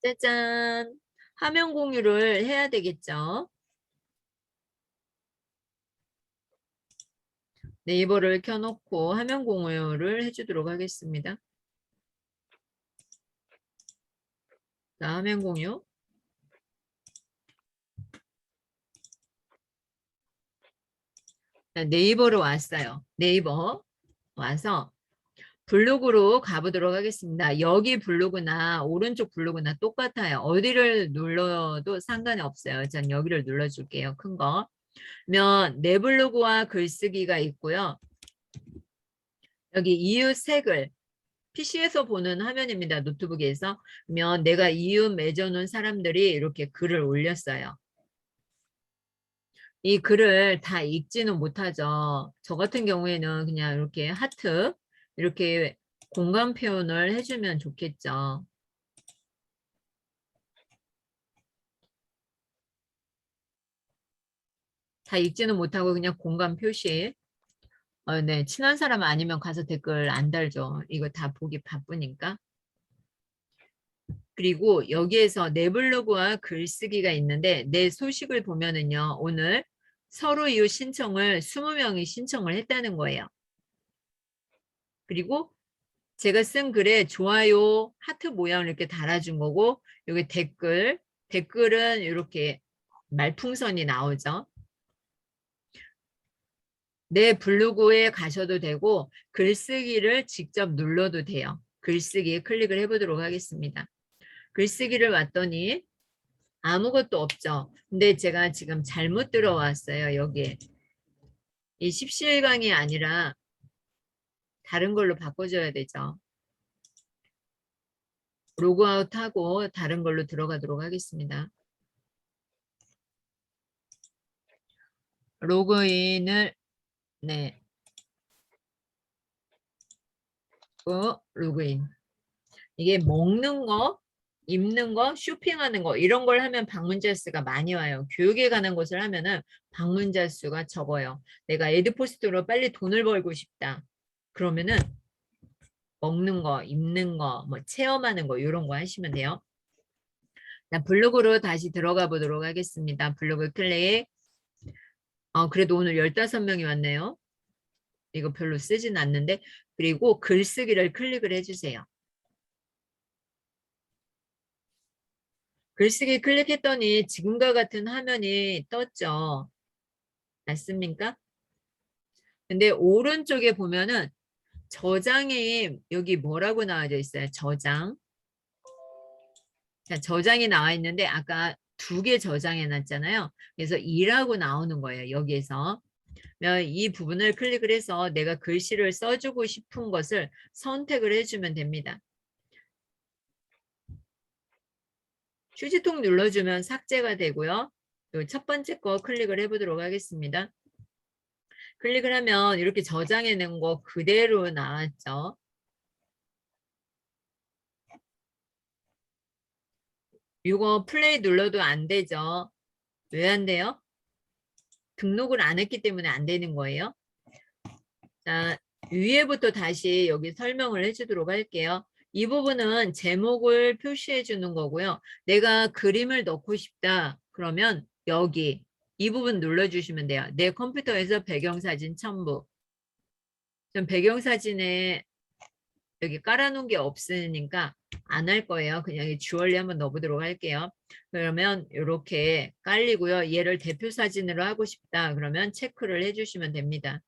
Speaker 1: 짜잔. 화면 공유를 해야 되겠죠. 네이버를 켜놓고 화면 공유를 해주도록 하겠습니다. 자, 화면 공유. 자, 네이버로 왔어요. 네이버 와서 블로그로 가보도록 하겠습니다. 여기 블로그나 오른쪽 블로그나 똑같아요. 어디를 눌러도 상관이 없어요. 전 여기를 눌러줄게요. 큰 거. 그러면 내 블로그와 글쓰기가 있고요. 여기 이웃 색을 PC에서 보는 화면입니다. 노트북에서. 그러면 내가 이웃 맺어놓은 사람들이 이렇게 글을 올렸어요. 이 글을 다 읽지는 못하죠. 저 같은 경우에는 그냥 이렇게 하트 이렇게 공간 표현을 해주면 좋겠죠. 다 읽지는 못하고 그냥 공간 표시. 네, 친한 사람 아니면 가서 댓글 안 달죠. 이거 다 보기 바쁘니까. 그리고 여기에서 내 블로그와 글쓰기가 있는데 내 소식을 보면은요. 오늘 서로 이웃 신청을 20명이 신청을 했다는 거예요. 그리고 제가 쓴 글에 좋아요 하트 모양을 이렇게 달아준 거고 여기 댓글은 이렇게 말풍선이 나오죠. 내 블로그에 가셔도 되고 글쓰기를 직접 눌러도 돼요. 글쓰기에 클릭을 해보도록 하겠습니다. 글쓰기를 왔더니 아무것도 없죠. 근데 제가 지금 잘못 들어왔어요. 여기에. 이 17강이 아니라 다른 걸로 바꿔줘야 되죠. 로그아웃하고 다른 걸로 들어가도록 하겠습니다. 로그인을 네. 로그인. 이게 먹는 거, 입는 거, 쇼핑하는 거 이런 걸 하면 방문자 수가 많이 와요. 교육에 관한 것을 하면은 방문자 수가 적어요. 내가 에드포스트로 빨리 돈을 벌고 싶다. 그러면은 먹는 거, 입는 거, 뭐 체험하는 거 이런 거 하시면 돼요. 자, 블로그로 다시 들어가 보도록 하겠습니다. 블로그 클릭. 그래도 오늘 15명이 왔네요. 이거 별로 쓰진 않는데 그리고 글쓰기를 클릭을 해주세요. 글쓰기 클릭했더니 지금과 같은 화면이 떴죠. 맞습니까? 근데 오른쪽에 보면은 저장이 여기 뭐라고 나와져 있어요? 저장. 자, 저장이 나와 있는데 아까 2개 저장해 놨잖아요. 그래서 2라고 나오는 거예요. 여기에서. 이 부분을 클릭을 해서 내가 글씨를 써주고 싶은 것을 선택을 해주면 됩니다. 휴지통 눌러주면 삭제가 되고요. 첫 번째 거 클릭을 해보도록 하겠습니다. 클릭을 하면 이렇게 저장해 놓은 거 그대로 나왔죠. 이거 플레이 눌러도 안 되죠. 왜 안 돼요? 등록을 안 했기 때문에 안 되는 거예요. 자, 위에부터 다시 여기 설명을 해주도록 할게요. 이 부분은 제목을 표시해 주는 거고요. 내가 그림을 넣고 싶다. 그러면 여기 이 부분 눌러주시면 돼요. 내 컴퓨터에서 배경사진 첨부. 전 배경사진에 여기 깔아놓은 게 없으니까 안 할 거예요. 그냥 이 주얼리 한번 넣어보도록 할게요. 그러면 이렇게 깔리고요. 얘를 대표 사진으로 하고 싶다. 그러면 체크를 해주시면 됩니다.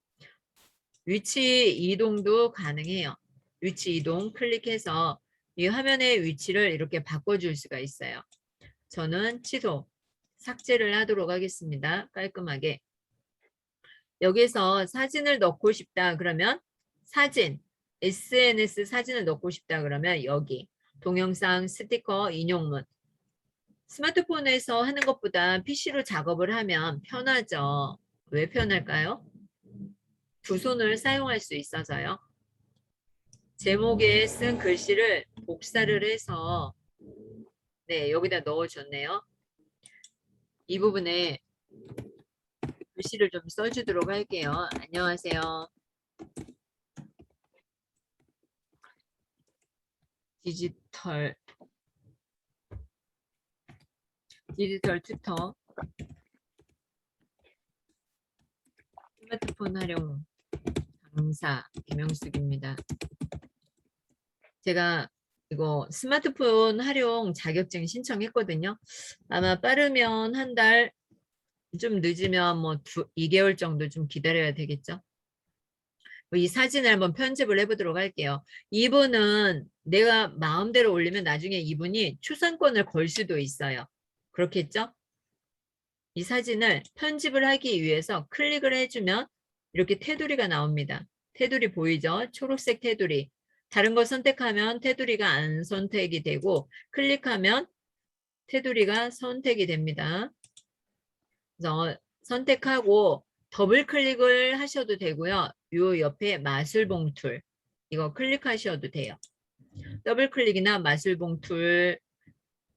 Speaker 1: 위치 이동도 가능해요. 위치 이동 클릭해서 이 화면의 위치를 이렇게 바꿔줄 수가 있어요. 저는 취소, 삭제를 하도록 하겠습니다. 깔끔하게. 여기서 사진을 넣고 싶다 그러면 사진, SNS 사진을 넣고 싶다 그러면 여기 동영상, 스티커, 인용문. 스마트폰에서 하는 것보다 PC로 작업을 하면 편하죠. 왜 편할까요? 두 손을 사용할 수 있어서요. 제목에 쓴 글씨를 복사를 해서 네, 여기다 넣어줬네요. 이 부분에 글씨를 좀 써주도록 할게요. 안녕하세요. 디지털 튜터 스마트폰 활용 강사 김영숙입니다. 제가 이거 스마트폰 활용 자격증 신청했거든요. 아마 빠르면 한 달, 좀 늦으면 뭐 2개월 정도 좀 기다려야 되겠죠. 이 사진을 한번 편집을 해보도록 할게요. 이분은 내가 마음대로 올리면 나중에 이분이 초상권을 걸 수도 있어요. 그렇겠죠? 이 사진을 편집을 하기 위해서 클릭을 해주면 이렇게 테두리가 나옵니다. 테두리 보이죠? 초록색 테두리. 다른 거 선택하면 테두리가 안 선택이 되고 클릭하면 테두리가 선택이 됩니다. 그래서 선택하고 더블 클릭을 하셔도 되고요. 요 옆에 마술봉 툴 이거 클릭하셔도 돼요. 더블 클릭이나 마술봉 툴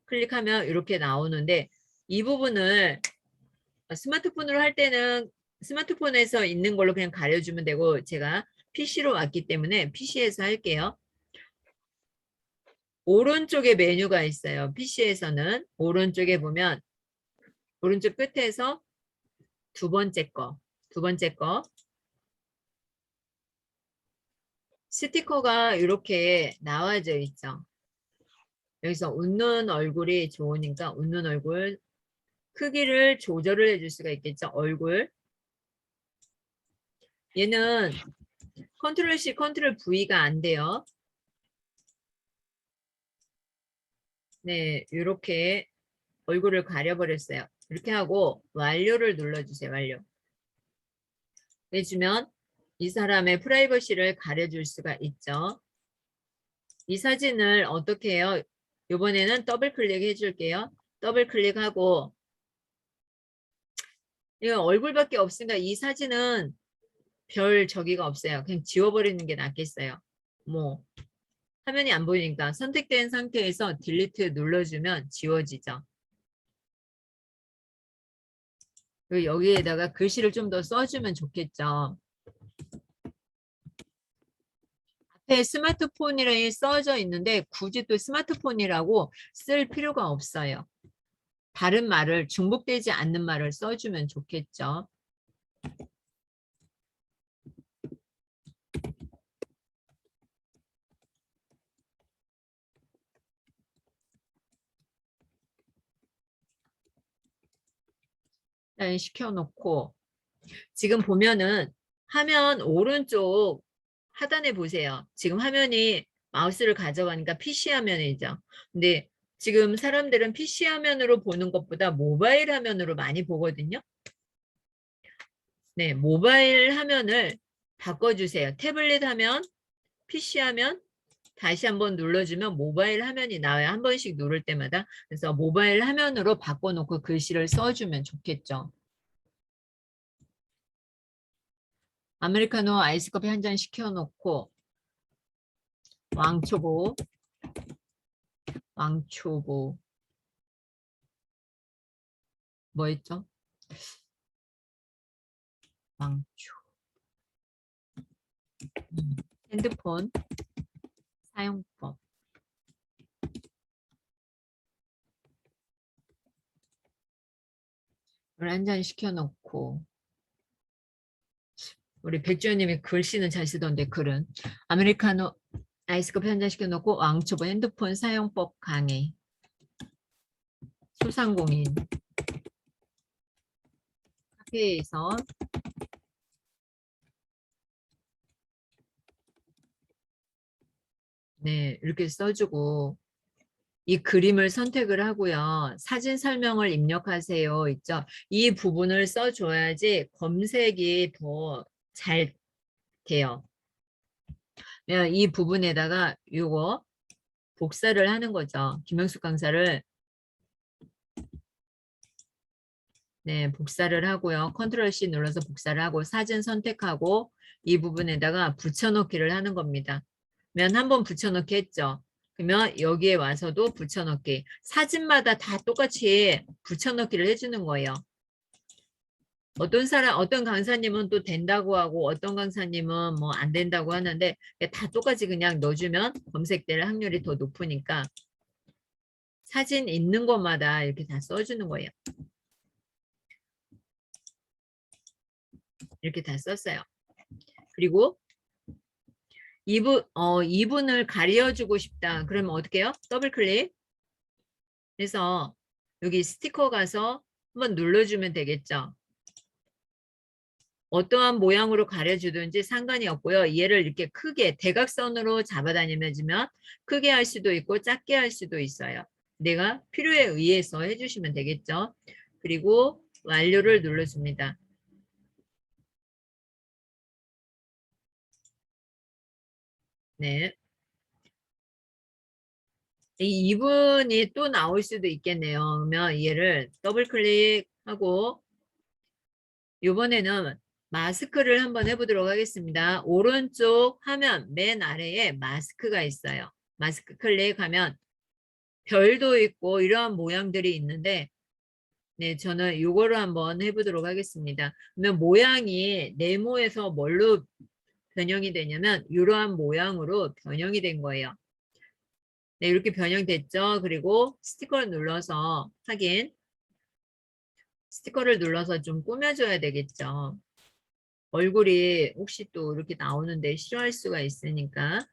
Speaker 1: 클릭하면 이렇게 나오는데 이 부분을 스마트폰으로 할 때는 스마트폰에서 있는 걸로 그냥 가려주면 되고 제가 PC로 왔기 때문에 PC에서 할게요. 오른쪽에 메뉴가 있어요. PC에서는 오른쪽에 보면 오른쪽 끝에서 두 번째 거 스티커가 이렇게 나와져 있죠. 여기서 웃는 얼굴이 좋으니까 웃는 얼굴 크기를 조절을 해줄 수가 있겠죠. 얼굴 얘는 컨트롤 C, 컨트롤 V가 안 돼요. 네, 이렇게 얼굴을 가려버렸어요. 이렇게 하고 완료를 눌러주세요. 완료. 해주면 이 사람의 프라이버시를 가려줄 수가 있죠. 이 사진을 어떻게 해요? 이번에는 더블 클릭해 줄게요. 더블 클릭하고 이거 얼굴밖에 없으니까 이 사진은 별 저기가 없어요. 그냥 지워버리는 게 낫겠어요. 뭐 화면이 안 보이니까 선택된 상태에서 딜리트 눌러주면 지워지죠. 그리고 여기에다가 글씨를 좀 더 써주면 좋겠죠. 앞에 스마트폰이라고 써져 있는데 굳이 또 스마트폰이라고 쓸 필요가 없어요. 다른 말을 중복되지 않는 말을 써주면 좋겠죠. 일단 시켜놓고 지금 보면은 화면 오른쪽 하단에 보세요. 지금 화면이 마우스를 가져가니까 PC 화면이죠. 근데 지금 사람들은 PC 화면으로 보는 것보다 모바일 화면으로 많이 보거든요. 네, 모바일 화면을 바꿔주세요. 태블릿 화면, PC 화면 다시 한번 눌러주면 모바일 화면이 나와요. 한 번씩 누를 때마다. 그래서 모바일 화면으로 바꿔놓고 글씨를 써주면 좋겠죠. 아메리카노 아이스커피 한 잔 시켜놓고 왕초보 뭐였죠? 왕초 핸드폰 사용법 물 한 잔 시켜놓고 우리 백주현님이 글씨는 잘 쓰던데 글은 아메리카노 아이스커피 한 잔 시켜놓고 왕초보 핸드폰 사용법 강의 소상공인 카페에서 네 이렇게 써주고 이 그림을 선택을 하고요. 사진 설명을 입력하세요. 있죠? 이 부분을 써줘야지 검색이 더 잘 돼요. 이 부분에다가 이거 복사를 하는 거죠. 김영숙 강사를 네, 복사를 하고요. 컨트롤 C 눌러서 복사를 하고 사진 선택하고 이 부분에다가 붙여넣기를 하는 겁니다. 그러면 한번 붙여넣기 했죠. 그러면 여기에 와서도 붙여넣기. 사진마다 다 똑같이 붙여넣기를 해주는 거예요. 어떤 강사님은 또 된다고 하고 어떤 강사님은 뭐 안 된다고 하는데 다 똑같이 그냥 넣어주면 검색될 확률이 더 높으니까 사진 있는 것마다 이렇게 다 써주는 거예요. 이렇게 다 썼어요. 그리고 이분을 가려주고 싶다. 그러면 어떻게 해요? 더블 클릭 해서 여기 스티커 가서 한번 눌러주면 되겠죠. 어떠한 모양으로 가려주든지 상관이 없고요. 얘를 이렇게 크게 대각선으로 잡아다니면 크게 할 수도 있고 작게 할 수도 있어요. 내가 필요에 의해서 해주시면 되겠죠. 그리고 완료를 눌러줍니다. 네. 이 2분이 또 나올 수도 있겠네요. 그러면 얘를 더블 클릭하고 이번에는 마스크를 한번 해보도록 하겠습니다. 오른쪽 화면 맨 아래에 마스크가 있어요. 마스크 클릭하면 별도 있고 이러한 모양들이 있는데 네, 저는 이거를 한번 해보도록 하겠습니다. 그러면 모양이 네모에서 뭘로 변형이 되냐면 이러한 모양으로 변형이 된 거예요. 네, 이렇게 변형됐죠. 그리고 스티커를 눌러서 확인. 스티커를 눌러서 좀 꾸며줘야 되겠죠. 얼굴이 혹시 또 이렇게 나오는데 싫어할 수가 있으니까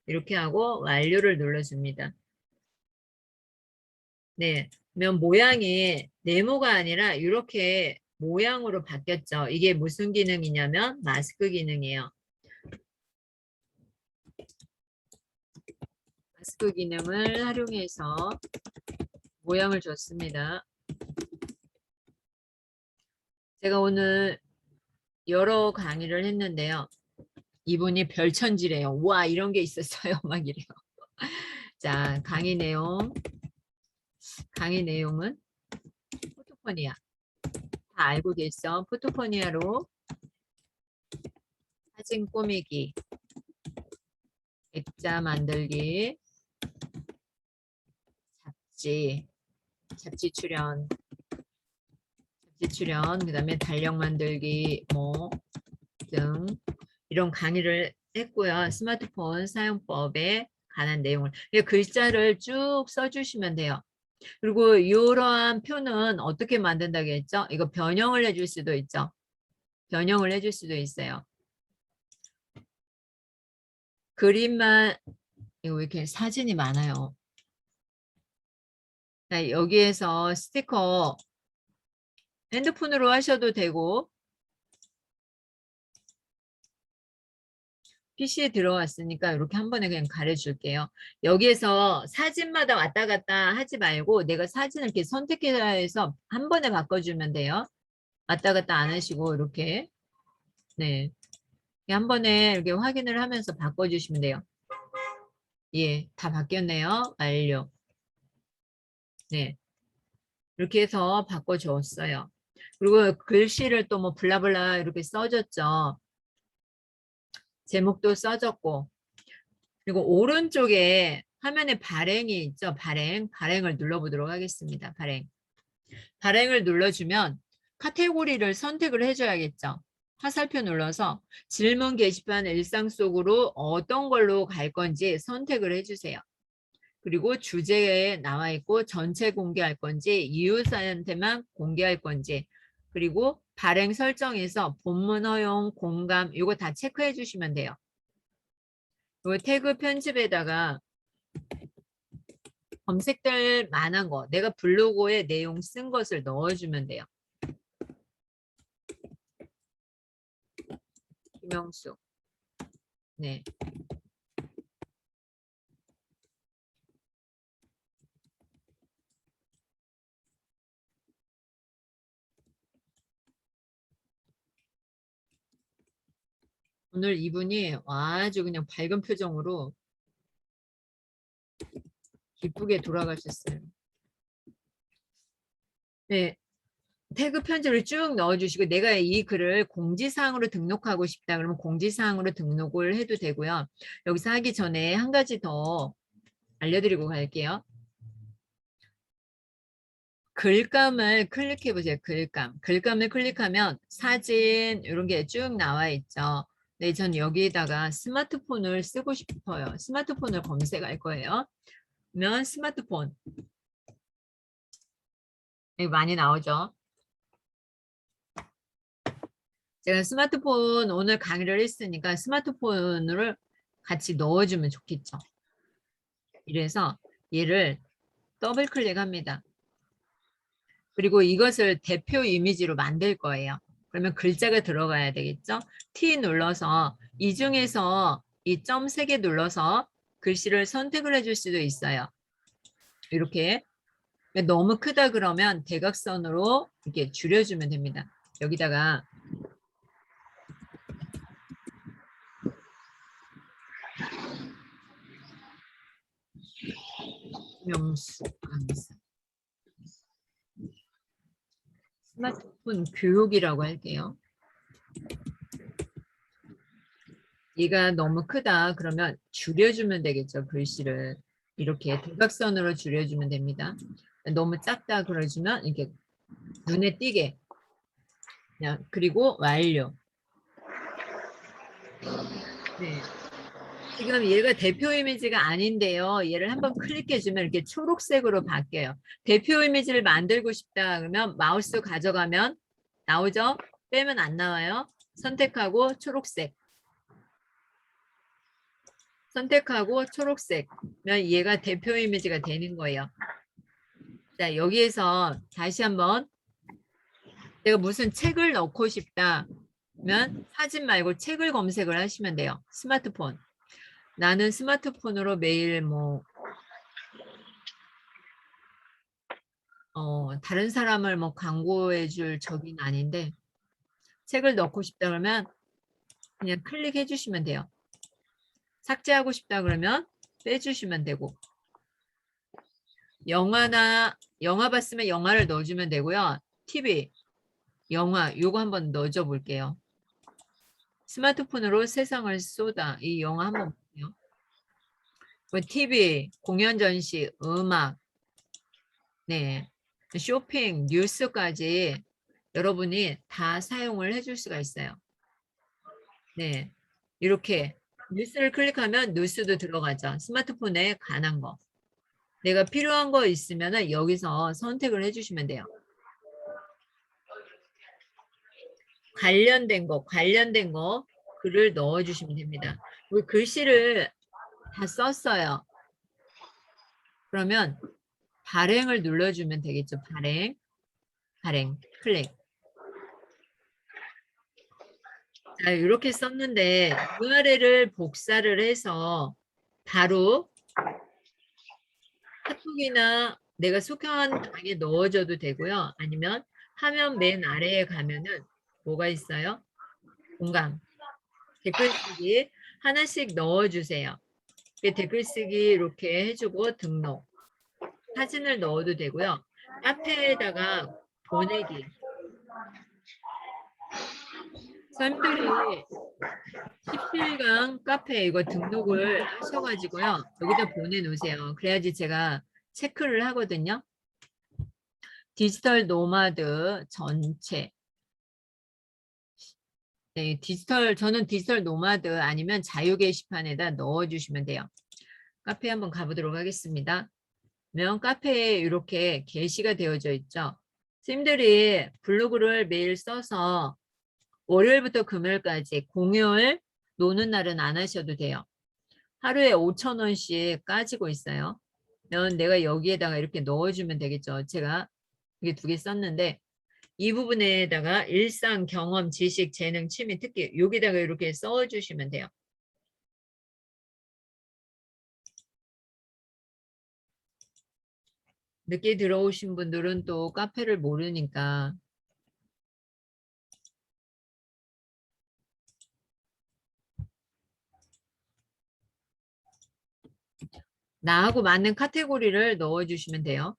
Speaker 1: 이렇게 하고 완료를 눌러줍니다. 네, 그러면 모양이 네모가 아니라 이렇게 모양으로 바뀌었죠. 이게 무슨 기능이냐면 마스크 기능이에요. 마스크 기능을 활용해서 모양을 줬습니다. 제가 오늘 여러 강의를 했는데요. 이분이 별천지래요. 와, 이런 게 있었어요. 막 이래요. 자, 강의 내용은 포토포니아. 다 알고 계시죠? 포토포니아로 사진 꾸미기, 액자 만들기, 잡지 출연, 그다음에 달력 만들기 뭐 등 이런 강의를 했고요. 스마트폰 사용법에 관한 내용을 글자를 쭉 써주시면 돼요. 그리고 이러한 표는 어떻게 만든다고 했죠? 이거 변형을 해줄 수도 있죠. 변형을 해줄 수도 있어요. 그림만 이거 왜 이렇게 사진이 많아요? 자, 여기에서 스티커 핸드폰으로 하셔도 되고 PC에 들어왔으니까 이렇게 한 번에 그냥 가려줄게요. 여기에서 사진마다 왔다 갔다 하지 말고 내가 사진을 이렇게 선택해서 한 번에 바꿔주면 돼요. 왔다 갔다 안 하시고 이렇게 네, 한 번에 이렇게 확인을 하면서 바꿔주시면 돼요. 예, 다 바뀌었네요. 완료. 네, 이렇게 해서 바꿔줬어요. 그리고 글씨를 또 뭐 블라블라 이렇게 써줬죠. 제목도 써줬고 그리고 오른쪽에 화면에 발행이 있죠. 발행을 눌러보도록 하겠습니다. 발행을 눌러주면 카테고리를 선택을 해줘야겠죠. 화살표 눌러서 질문 게시판 일상 속으로 어떤 걸로 갈 건지 선택을 해주세요. 그리고 주제에 나와 있고 전체 공개할 건지 이웃한테만 공개할 건지 그리고 발행 설정에서 본문 허용, 공감 이거 다 체크해 주시면 돼요. 이 태그 편집에다가 검색될 만한 거 내가 블로그에 내용 쓴 것을 넣어주면 돼요. 김영수 네. 오늘 이분이 아주 그냥 밝은 표정으로 기쁘게 돌아가셨어요. 네, 태그 편집을 쭉 넣어주시고 내가 이 글을 공지사항으로 등록하고 싶다 그러면 공지사항으로 등록을 해도 되고요. 여기서 하기 전에 한 가지 더 알려드리고 갈게요. 글감을 클릭해 보세요. 글감을 클릭하면 사진 이런 게 쭉 나와 있죠. 네, 전 여기에다가 스마트폰을 쓰고 싶어요. 스마트폰을 검색할 거예요. 그러면 스마트폰 여기 많이 나오죠. 제가 스마트폰 오늘 강의를 했으니까 스마트폰을 같이 넣어주면 좋겠죠. 이래서 얘를 더블 클릭합니다. 그리고 이것을 대표 이미지로 만들 거예요. 그러면 글자가 들어가야 되겠죠. T 눌러서 이 중에서 이 점 3개 눌러서 글씨를 선택을 해줄 수도 있어요. 이렇게 너무 크다 그러면 대각선으로 이렇게 줄여주면 됩니다. 여기다가 명수 강사 스마트폰 교육이라고 할게요. 얘가 너무 크다 그러면 줄여주면 되겠죠. 글씨를 이렇게 대각선으로 줄여주면 됩니다. 너무 작다 그러시면 이렇게 눈에 띄게 그냥 그리고 완료. 네. 지금 얘가 대표 이미지가 아닌데요. 얘를 한번 클릭해주면 이렇게 초록색으로 바뀌어요. 대표 이미지를 만들고 싶다 그러면 마우스 가져가면 나오죠? 빼면 안 나와요. 선택하고 초록색. 선택하고 초록색면 얘가 대표 이미지가 되는 거예요. 자, 여기에서 다시 한번 내가 무슨 책을 넣고 싶다면 사진 말고 책을 검색을 하시면 돼요. 스마트폰. 나는 스마트폰으로 매일 뭐 다른 사람을 뭐 광고해 줄 적인 아닌데 책을 넣고 싶다 그러면 그냥 클릭해 주시면 돼요. 삭제하고 싶다 그러면 빼주시면 되고 영화 봤으면 영화를 넣어주면 되고요. TV, 영화 요거 한번 넣어줘 볼게요. 스마트폰으로 세상을 쏘다 이 영화 한번 볼게요. TV, 공연 전시, 음악, 네, 쇼핑, 뉴스까지 여러분이 다 사용을 해줄 수가 있어요. 네, 이렇게 뉴스를 클릭하면 뉴스도 들어가죠. 스마트폰에 관한 거. 내가 필요한 거 있으면 여기서 선택을 해주시면 돼요. 관련된 거 글을 넣어주시면 됩니다. 우리 글씨를 다 썼어요. 그러면 발행을 눌러주면 되겠죠. 발행, 클릭. 자, 이렇게 썼는데 URL을 복사를 해서 바로 카톡이나 내가 속한 방에 넣어줘도 되고요. 아니면 화면 맨 아래에 가면은 뭐가 있어요? 공감. 댓글 쓰기 하나씩 넣어주세요. 댓글 쓰기 이렇게 해주고 등록. 사진을 넣어도 되고요. 카페에다가 보내기. 사람들이 10실강 카페 이거 등록을 하셔가지고요. 여기다 보내놓으세요. 그래야지 제가 체크를 하거든요. 디지털 노마드 전체. 네, 저는 디지털 노마드 아니면 자유 게시판에다 넣어주시면 돼요. 카페 한번 가보도록 하겠습니다. 그러면 카페에 이렇게 게시가 되어져 있죠. 선생님들이 블로그를 매일 써서 월요일부터 금요일까지 공휴일 노는 날은 안 하셔도 돼요. 하루에 5,000원씩 까지고 있어요. 그러면 내가 여기에다가 이렇게 넣어주면 되겠죠. 제가 이게 2개 썼는데 이 부분에다가 일상, 경험, 지식, 재능, 취미, 특기 여기다가 이렇게 써주시면 돼요. 늦게 들어오신 분들은 또 카페를 모르니까 나하고 맞는 카테고리를 넣어주시면 돼요.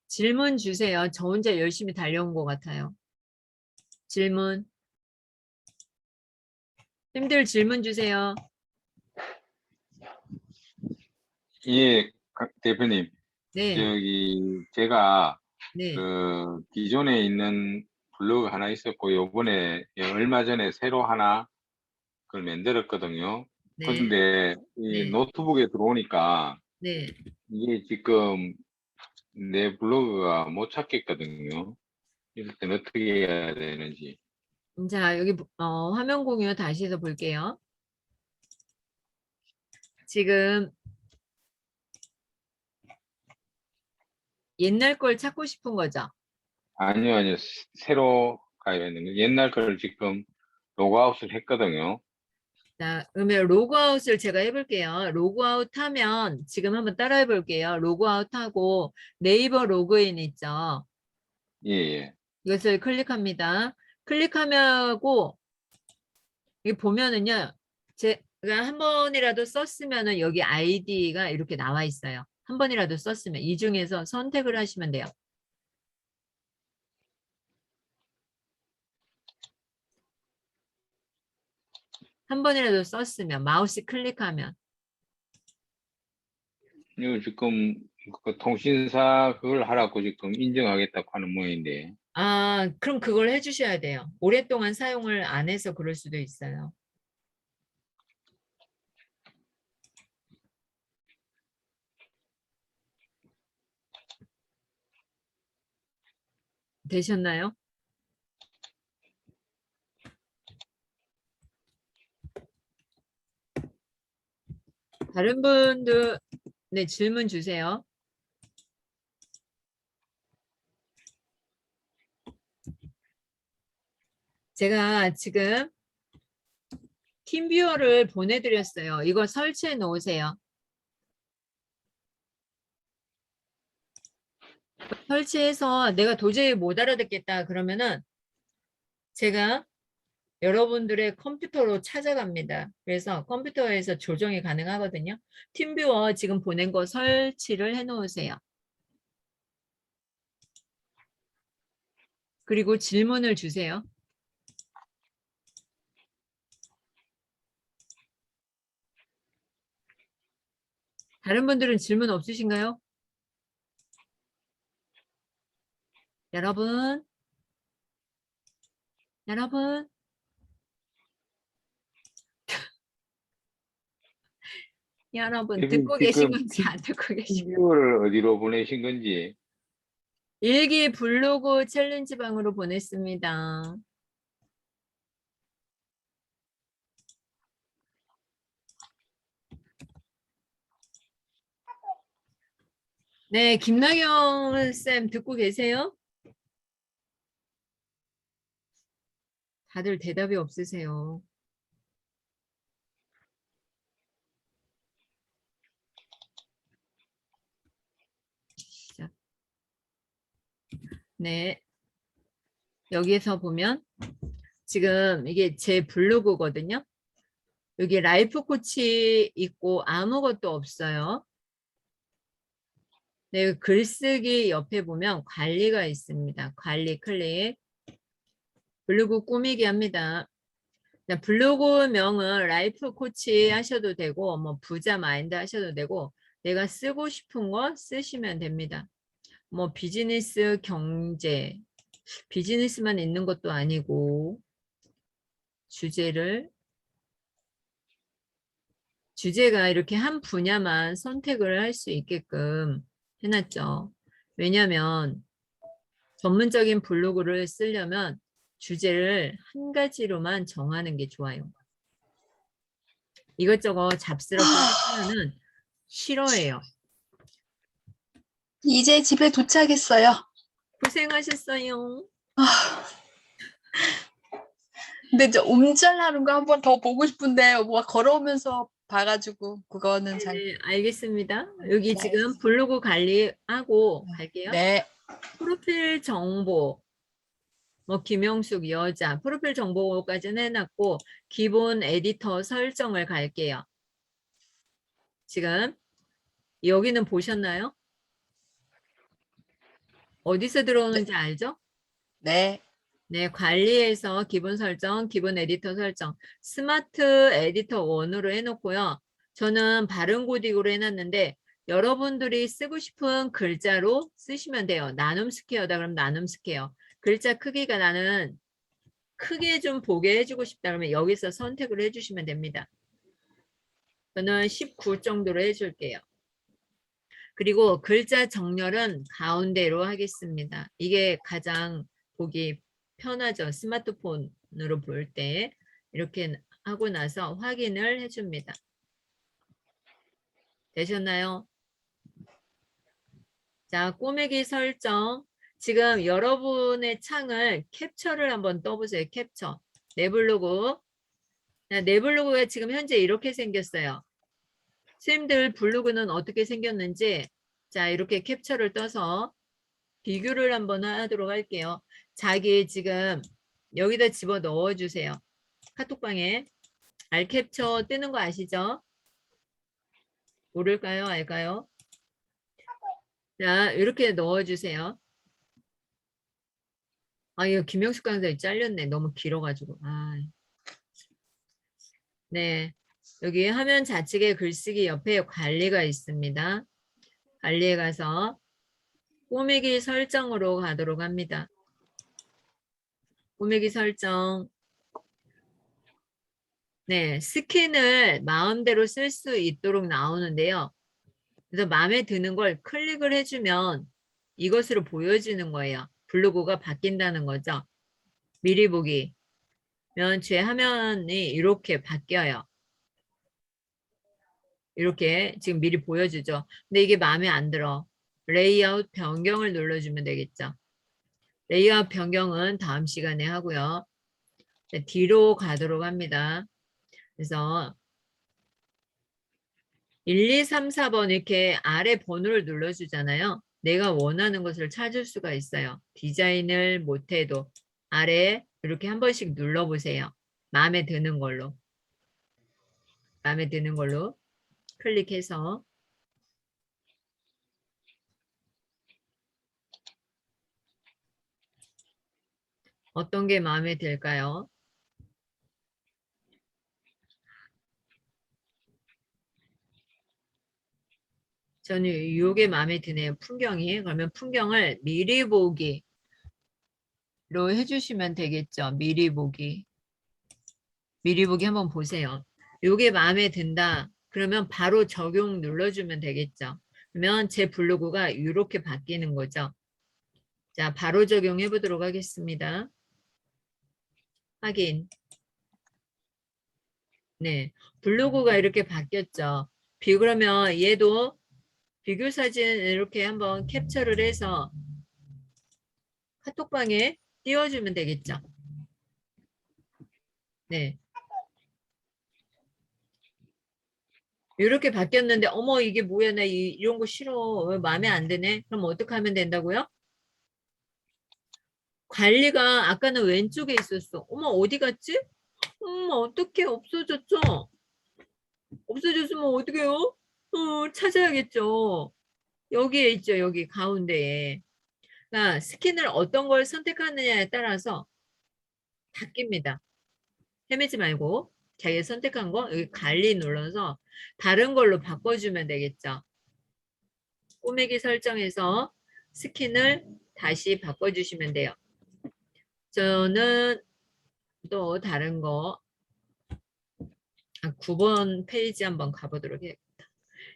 Speaker 1: 질문 주세요. 저 혼자 열심히 달려온 것 같아요. 질문. 님들 질문 주세요.
Speaker 2: 예, 대표님.
Speaker 1: 네,
Speaker 2: 제가
Speaker 1: 네,
Speaker 2: 기존에 있는 블로그 하나 있었고 요번에 얼마 전에 새로 하나 그걸 만들었거든요.
Speaker 1: 네,
Speaker 2: 그런데 이
Speaker 1: 네,
Speaker 2: 노트북에 들어오니까
Speaker 1: 네.
Speaker 2: 이게 지금 내 블로그가 못 찾겠거든요. 이럴 땐 어떻게 해야 되는지.
Speaker 1: 자, 여기 화면 공유 다시 해서 볼게요. 지금 옛날 걸 찾고 싶은 거죠?
Speaker 2: 아니요. 새로 가야 되는 옛날 걸 지금 로그아웃을 했거든요.
Speaker 1: 자, 그러면 로그아웃을 제가 해볼게요. 로그아웃 하면 지금 한번 따라해 볼게요. 로그아웃 하고 네이버 로그인 있죠?
Speaker 2: 예, 예.
Speaker 1: 이것을 클릭합니다. 클릭하고 여기 보면은요. 제가 한 번이라도 썼으면은 여기 아이디가 이렇게 나와 있어요. 한 번이라도 썼으면 이 중에서 선택을 하시면 돼요. 한 번이라도 썼으면 마우스 클릭하면
Speaker 2: 이거 지금 그 통신사 그걸 하라고 지금 인정하겠다고 하는 모양인데.
Speaker 1: 그럼 그걸 해주셔야 돼요. 오랫동안 사용을 안 해서 그럴 수도 있어요. 되셨나요? 다른 분들 네, 질문 주세요. 제가 지금 팀뷰어를 보내드렸어요. 이거 설치해 놓으세요. 설치해서 내가 도저히 못 알아듣겠다 그러면은 제가 여러분들의 컴퓨터로 찾아갑니다. 그래서 컴퓨터에서 조정이 가능하거든요. 팀뷰어 지금 보낸 거 설치를 해 놓으세요. 그리고 질문을 주세요. 다른 분들은 질문 없으신가요? 여러분, 여러분. 여러분 듣고 계신
Speaker 2: 지금
Speaker 1: 건지 안 듣고 계신 건지.
Speaker 2: TV를 어디로 보내신 건지.
Speaker 1: 일기 블로그 챌린지 방으로 보냈습니다. 네, 김나경 쌤 듣고 계세요? 다들 대답이 없으세요. 자, 네, 여기에서 보면 지금 이게 제 블로그거든요. 여기 라이프 코치 있고 아무것도 없어요. 네, 글쓰기 옆에 보면 관리가 있습니다. 관리 클릭. 블로그 꾸미기 합니다. 블로그명은 라이프 코치 하셔도 되고 뭐 부자 마인드 하셔도 되고 내가 쓰고 싶은 거 쓰시면 됩니다. 뭐 비즈니스 경제 비즈니스만 있는 것도 아니고 주제가 이렇게 한 분야만 선택을 할 수 있게끔 해놨죠. 왜냐하면 전문적인 블로그를 쓰려면 주제를 한 가지로만 정하는 게 좋아요. 이것저것 잡스럽게 하면은 싫어해요.
Speaker 4: 이제 집에 도착했어요.
Speaker 1: 고생하셨어요.
Speaker 4: 근데 저 움짤하는 거 한 번 더 보고 싶은데 뭐 걸어오면서 봐가지고 그거는 잘.
Speaker 1: 네, 알겠습니다. 여기
Speaker 4: 네.
Speaker 1: 지금 블로그 관리하고 갈게요.
Speaker 4: 네.
Speaker 1: 프로필 정보, 뭐 김영숙 여자, 프로필 정보까지는 해놨고 기본 에디터 설정을 갈게요. 지금 여기는 보셨나요? 어디서 들어오는지 알죠?
Speaker 4: 네.
Speaker 1: 네, 관리에서 기본 설정, 기본 에디터 설정, 스마트 에디터 1으로 해놓고요. 저는 바른 고딕으로 해놨는데 여러분들이 쓰고 싶은 글자로 쓰시면 돼요. 나눔 스퀘어다 그러면 나눔 스퀘어. 글자 크기가 나는 크게 좀 보게 해주고 싶다 그러면 여기서 선택을 해주시면 됩니다. 저는 19 정도로 해줄게요. 그리고 글자 정렬은 가운데로 하겠습니다. 이게 가장 보기 편하죠. 스마트폰으로 볼 때 이렇게 하고 나서 확인을 해줍니다. 되셨나요? 자, 꼬매기 설정. 지금 여러분의 창을 캡처를 한번 떠보세요. 캡처. 내 블로그. 내 블로그가 지금 현재 이렇게 생겼어요. 선생님들 블로그는 어떻게 생겼는지 자 이렇게 캡처를 떠서 비교를 한번 하도록 할게요. 자기 지금 여기다 집어 넣어 주세요. 카톡방에 알캡처 뜨는 거 아시죠? 모를까요? 알까요? 자 이렇게 넣어 주세요. 아 이거 김영숙 강사님 잘렸네. 너무 길어가지고. 네. 여기 화면 좌측에 글쓰기 옆에 관리가 있습니다. 관리에 가서 꼬매기 설정으로 가도록 합니다. 꼬매기 설정. 네, 스캔을 마음대로 쓸 수 있도록 나오는데요. 그래서 마음에 드는 걸 클릭을 해주면 이것으로 보여지는 거예요. 블로그가 바뀐다는 거죠. 미리 보기. 면 제 화면이 이렇게 바뀌어요. 이렇게 지금 미리 보여주죠. 근데 이게 마음에 안 들어. 레이아웃 변경을 눌러주면 되겠죠. 레이아웃 변경은 다음 시간에 하고요. 네, 뒤로 가도록 합니다. 그래서 1, 2, 3, 4번 이렇게 아래 번호를 눌러주잖아요. 내가 원하는 것을 찾을 수가 있어요. 디자인을 못해도 아래 이렇게 한 번씩 눌러보세요. 마음에 드는 걸로. 마음에 드는 걸로 클릭해서 어떤 게 마음에 들까요? 저는 이게 마음에 드네요. 풍경이. 그러면 풍경을 미리 보기로 해주시면 되겠죠. 미리 보기. 미리 보기 한번 보세요. 이게 마음에 든다. 그러면 바로 적용 눌러주면 되겠죠. 그러면 제 블로그가 이렇게 바뀌는 거죠. 자, 바로 적용해 보도록 하겠습니다. 확인. 네, 블로그가 이렇게 바뀌었죠. 그러면 얘도 비교 사진 이렇게 한번 캡처를 해서 카톡방에 띄워주면 되겠죠. 네. 이렇게 바뀌었는데 어머 이게 뭐야 나 이런 거 싫어 왜 마음에 안 드네 그럼 어떻게 하면 된다고요? 관리가 아까는 왼쪽에 있었어. 어머 어디 갔지? 어떻게 없어졌죠? 없어졌으면 어떡해요? 찾아야겠죠. 여기에 있죠. 여기 가운데에. 그러니까 스킨을 어떤 걸 선택하느냐에 따라서 바뀝니다. 헤매지 말고 자기가 선택한 거 여기 관리 눌러서 다른 걸로 바꿔주면 되겠죠. 꼬매기 설정에서 스킨을 다시 바꿔주시면 돼요. 저는 또 다른 거 9번 페이지 한번 가보도록 해야겠다.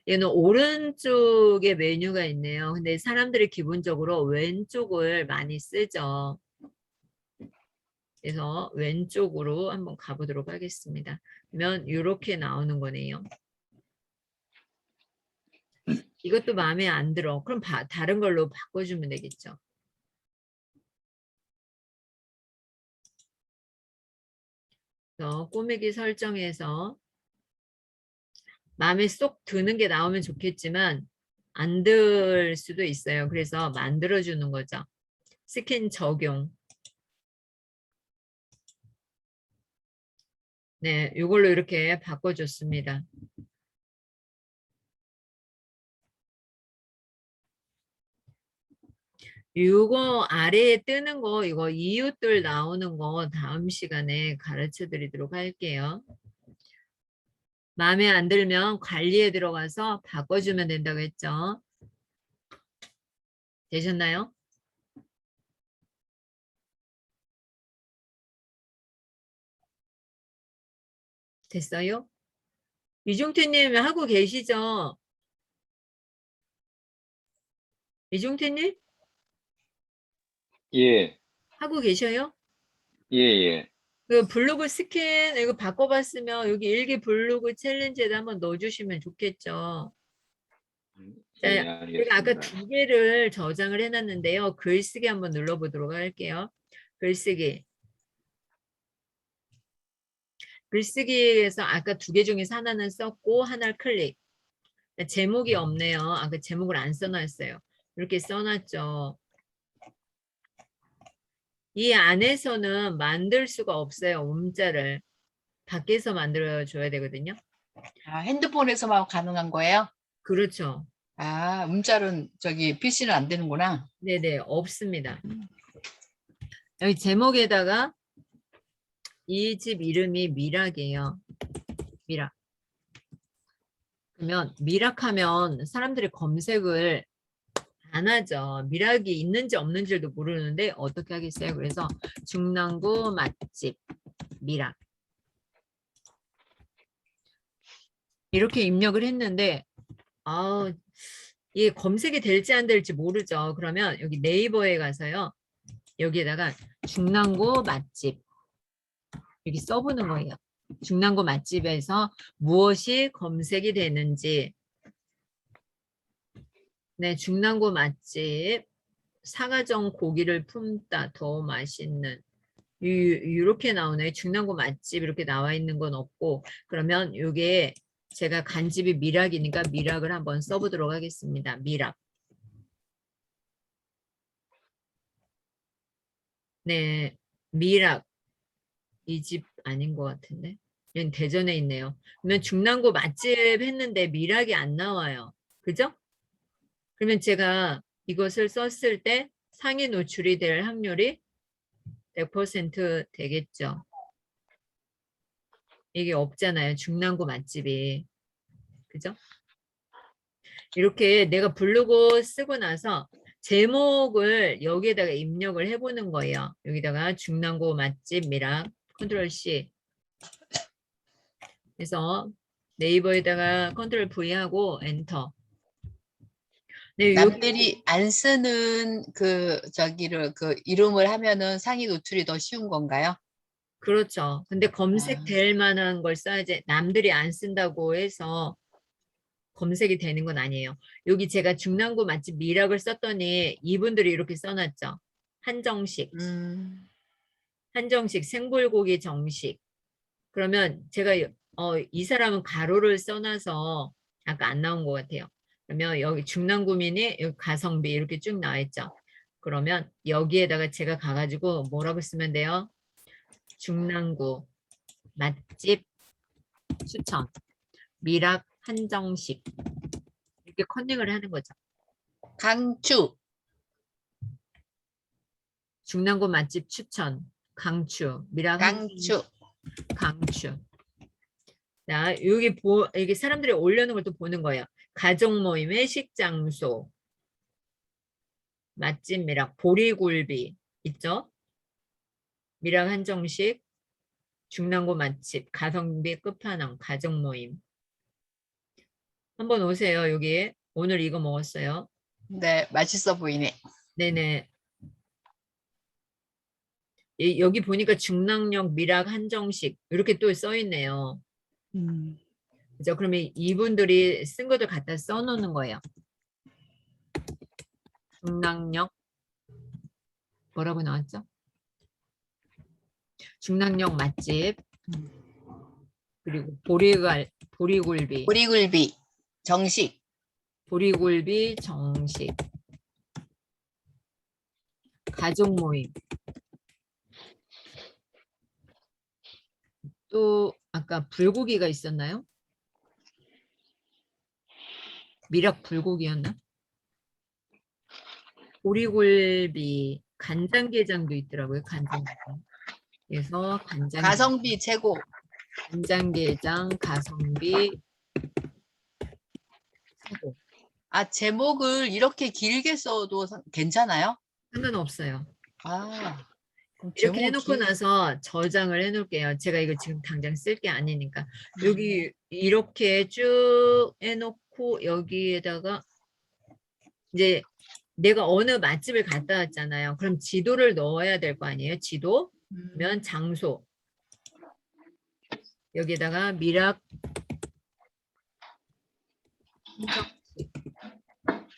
Speaker 1: 얘는 오른쪽에 메뉴가 있네요. 근데 사람들이 기본적으로 왼쪽을 많이 쓰죠. 그래서 왼쪽으로 한번 가보도록 하겠습니다. 그러면 이렇게 나오는 거네요. 이것도 마음에 안 들어. 그럼 다른 걸로 바꿔주면 되겠죠. 그래서 꼬매기 설정해서 마음에 쏙 드는 게 나오면 좋겠지만 안 들 수도 있어요. 그래서 만들어주는 거죠. 스킨 적용. 네, 이걸로 이렇게 바꿔줬습니다. 이거 아래에 뜨는 거, 이거 이웃들 나오는 거 다음 시간에 가르쳐 드리도록 할게요. 마음에 안 들면 관리에 들어가서 바꿔주면 된다고 했죠. 되셨나요? 됐어요? 이종태님 하고 계시죠? 이종태님?
Speaker 2: 예,
Speaker 1: 하고 계셔요?
Speaker 2: 예, 예.
Speaker 1: 그 블로그 스킨 이거 바꿔봤으면 여기 일기 블로그 챌린지에다 한번 넣어주시면 좋겠죠. 자,
Speaker 2: 예,
Speaker 1: 제가 아까
Speaker 2: 알겠습니다.
Speaker 1: 2개를 저장을 해놨는데요. 글쓰기 한번 눌러보도록 할게요. 글쓰기. 글쓰기에서 아까 2개 중에서 하나는 썼고 하나를 클릭. 제목이 없네요. 아까 제목을 안 써놨어요. 이렇게 써놨죠. 이 안에서는 만들 수가 없어요. 문자를. 밖에서 만들어줘야 되거든요.
Speaker 4: 아, 핸드폰에서만 가능한 거예요?
Speaker 1: 그렇죠.
Speaker 4: 아, 문자로는 저기 PC는 안 되는구나.
Speaker 1: 네네, 없습니다. 여기 제목에다가 이 집 이름이 미락이에요. 미락. 그러면 미락하면 사람들이 검색을 안 하죠. 미락이 있는지 없는지도 모르는데 어떻게 하겠어요? 그래서 중랑구 맛집 미락. 이렇게 입력을 했는데 이게 검색이 될지 안 될지 모르죠. 그러면 여기 네이버에 가서요. 여기에다가 중랑구 맛집 여기 써보는 거예요. 중랑구 맛집에서 무엇이 검색이 되는지. 네, 중랑구 맛집 사가정 고기를 품다 더 맛있는 이렇게 나오네요. 중랑구 맛집 이렇게 나와 있는 건 없고 그러면 이게 제가 간집이 미락이니까 미락을 한번 써보도록 하겠습니다. 미락. 네, 미락 이 집 아닌 것 같은데. 여기 대전에 있네요. 그러면 중랑구 맛집 했는데 미락이 안 나와요. 그죠? 그러면 제가 이것을 썼을 때 상위 노출이 될 확률이 100% 되겠죠. 이게 없잖아요. 중랑구 맛집이. 그죠? 이렇게 내가 부르고 쓰고 나서 제목을 여기에다가 입력을 해보는 거예요. 여기다가 중랑구 맛집 미락 컨트롤 C. 그래서 네이버에다가 컨트롤 V 하고 엔터. 네, 여기
Speaker 4: 남들이 안 쓰는 그 이름을 하면은 상위 노출이 더 쉬운 건가요?
Speaker 1: 그렇죠. 근데 검색될 만한 걸 써야지. 남들이 안 쓴다고 해서 검색이 되는 건 아니에요. 여기 제가 중랑구 맛집 미락을 썼더니 이분들이 이렇게 써놨죠. 한정식, 한정식 생불고기 정식. 그러면 제가 이 사람은 가로를 써놔서 아까 안 나온 것 같아요. 그러면 여기 중랑구민이 여기 가성비 이렇게 쭉 나와 있죠. 그러면 여기에다가 제가 가가지고 뭐라고 쓰면 돼요? 중랑구 맛집 추천 미락 한정식 이렇게 컨닝을 하는 거죠.
Speaker 4: 강추.
Speaker 1: 중랑구 맛집 추천 강추 미락
Speaker 4: 강추.
Speaker 1: 강추. 자, 여기 사람들이 올려놓은 걸 또 보는 거예요. 가족 모임, 회식 장소, 맛집 미락, 보리굴비 있죠? 미락 한정식, 중랑구 맛집, 가성비 끝판왕, 가족 모임. 한번 오세요. 여기 오늘 이거 먹었어요.
Speaker 4: 네, 맛있어 보이네.
Speaker 1: 네네. 여기 보니까 중랑역 미락 한정식 이렇게 또 써 있네요. 그죠? 그러면 이분들이 쓴 것들 갖다 써놓는 거예요. 중랑역 뭐라고 나왔죠? 중랑역 맛집 그리고 보리굴비
Speaker 4: 보리굴비 정식.
Speaker 1: 보리굴비 정식 가족 모임 또 아까 불고기가 있었나요? 미락 불고기였나? 보리굴비 간장게장도 있더라고요. 간장게장. 그래서
Speaker 4: 가성비 최고.
Speaker 1: 간장게장 가성비 최고.
Speaker 4: 아, 제목을 이렇게 길게 써도 괜찮아요?
Speaker 1: 상관없어요.
Speaker 4: 아, 그럼
Speaker 1: 이렇게
Speaker 4: 제목을
Speaker 1: 해놓고 나서 저장을 해놓을게요. 제가 이거 지금 당장 쓸 게 아니니까. 여기 이렇게 쭉 해놓고 여기에다가 이제 내가 어느 맛집을 갔다 왔잖아요. 그럼 지도를 넣어야 될 거 아니에요. 지도면 장소. 여기다가 미락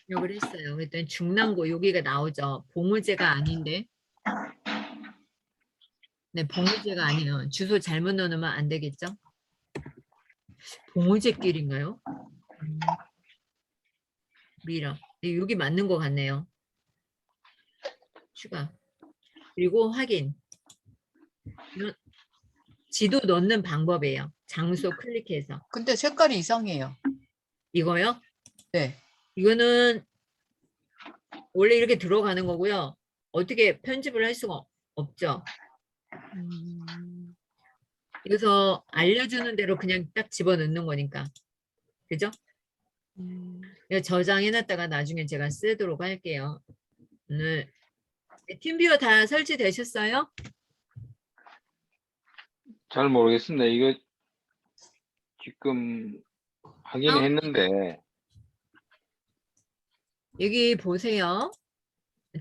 Speaker 1: 입력을 했어요. 그랬더니 중랑구 여기가 나오죠. 봉우제가 아닌데. 네, 봉우제가 아니에요. 주소 잘못 넣으면 안 되겠죠? 봉우제길인가요? 미락. 여기 맞는 것 같네요. 추가. 그리고 확인. 지도 넣는 방법이에요. 장소 클릭해서.
Speaker 4: 근데 색깔이 이상해요.
Speaker 1: 이거요?
Speaker 4: 네.
Speaker 1: 이거는 원래 이렇게 들어가는 거고요. 어떻게 편집을 할 수가 없죠. 그래서 알려주는 대로 그냥 딱 집어넣는 거니까. 그죠? 이거 저장해놨다가 나중에 제가 쓰도록 할게요. 오늘 팀뷰어 다 설치되셨어요?
Speaker 2: 잘 모르겠습니다. 이거 지금 하긴 했는데
Speaker 1: 여기 보세요.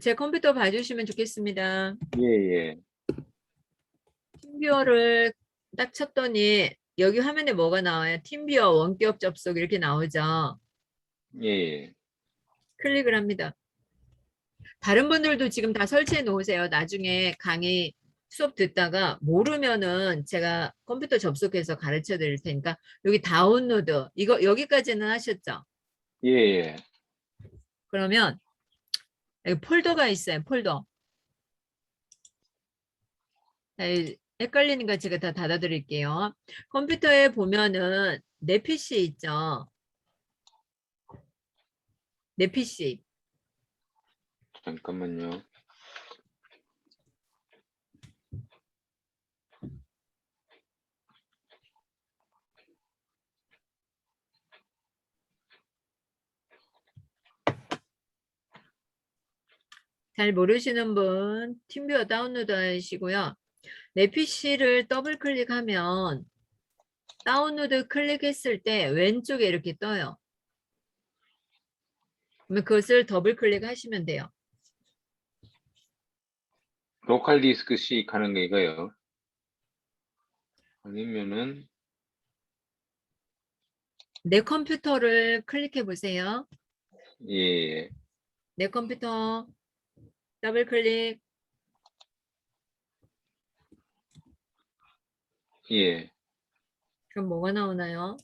Speaker 1: 제 컴퓨터 봐주시면 좋겠습니다.
Speaker 2: 예.
Speaker 1: 팀뷰어를 딱 쳤더니 여기 화면에 뭐가 나와요? 팀뷰어 원격 접속 이렇게 나오죠.
Speaker 2: 예.
Speaker 1: 클릭을 합니다. 다른 분들도 지금 다 설치해 놓으세요. 나중에 강의 수업 듣다가 모르면은 제가 컴퓨터 접속해서 가르쳐 드릴 테니까 여기 다운로드 이거 여기까지는 하셨죠?
Speaker 2: 예.
Speaker 1: 그러면 여기 폴더가 있어요. 폴더. 헷갈리니까 제가 다 닫아드릴게요. 컴퓨터에 보면은 내 PC 있죠? 내 PC.
Speaker 2: 잠깐만요.
Speaker 1: 잘 모르시는 분 팀뷰어 다운로드 하시고요. 내 PC를 더블 클릭하면 다운로드 클릭했을 때 왼쪽에 이렇게 떠요. 그러면 그것을 더블 클릭하시면 돼요.
Speaker 2: 로컬 디스크 C 하는 게 이거요. 아니면은
Speaker 1: 내 컴퓨터를 클릭해 보세요.
Speaker 2: 예,
Speaker 1: 내 컴퓨터 더블 클릭.
Speaker 2: 예.
Speaker 1: 그럼 뭐가 나오나요?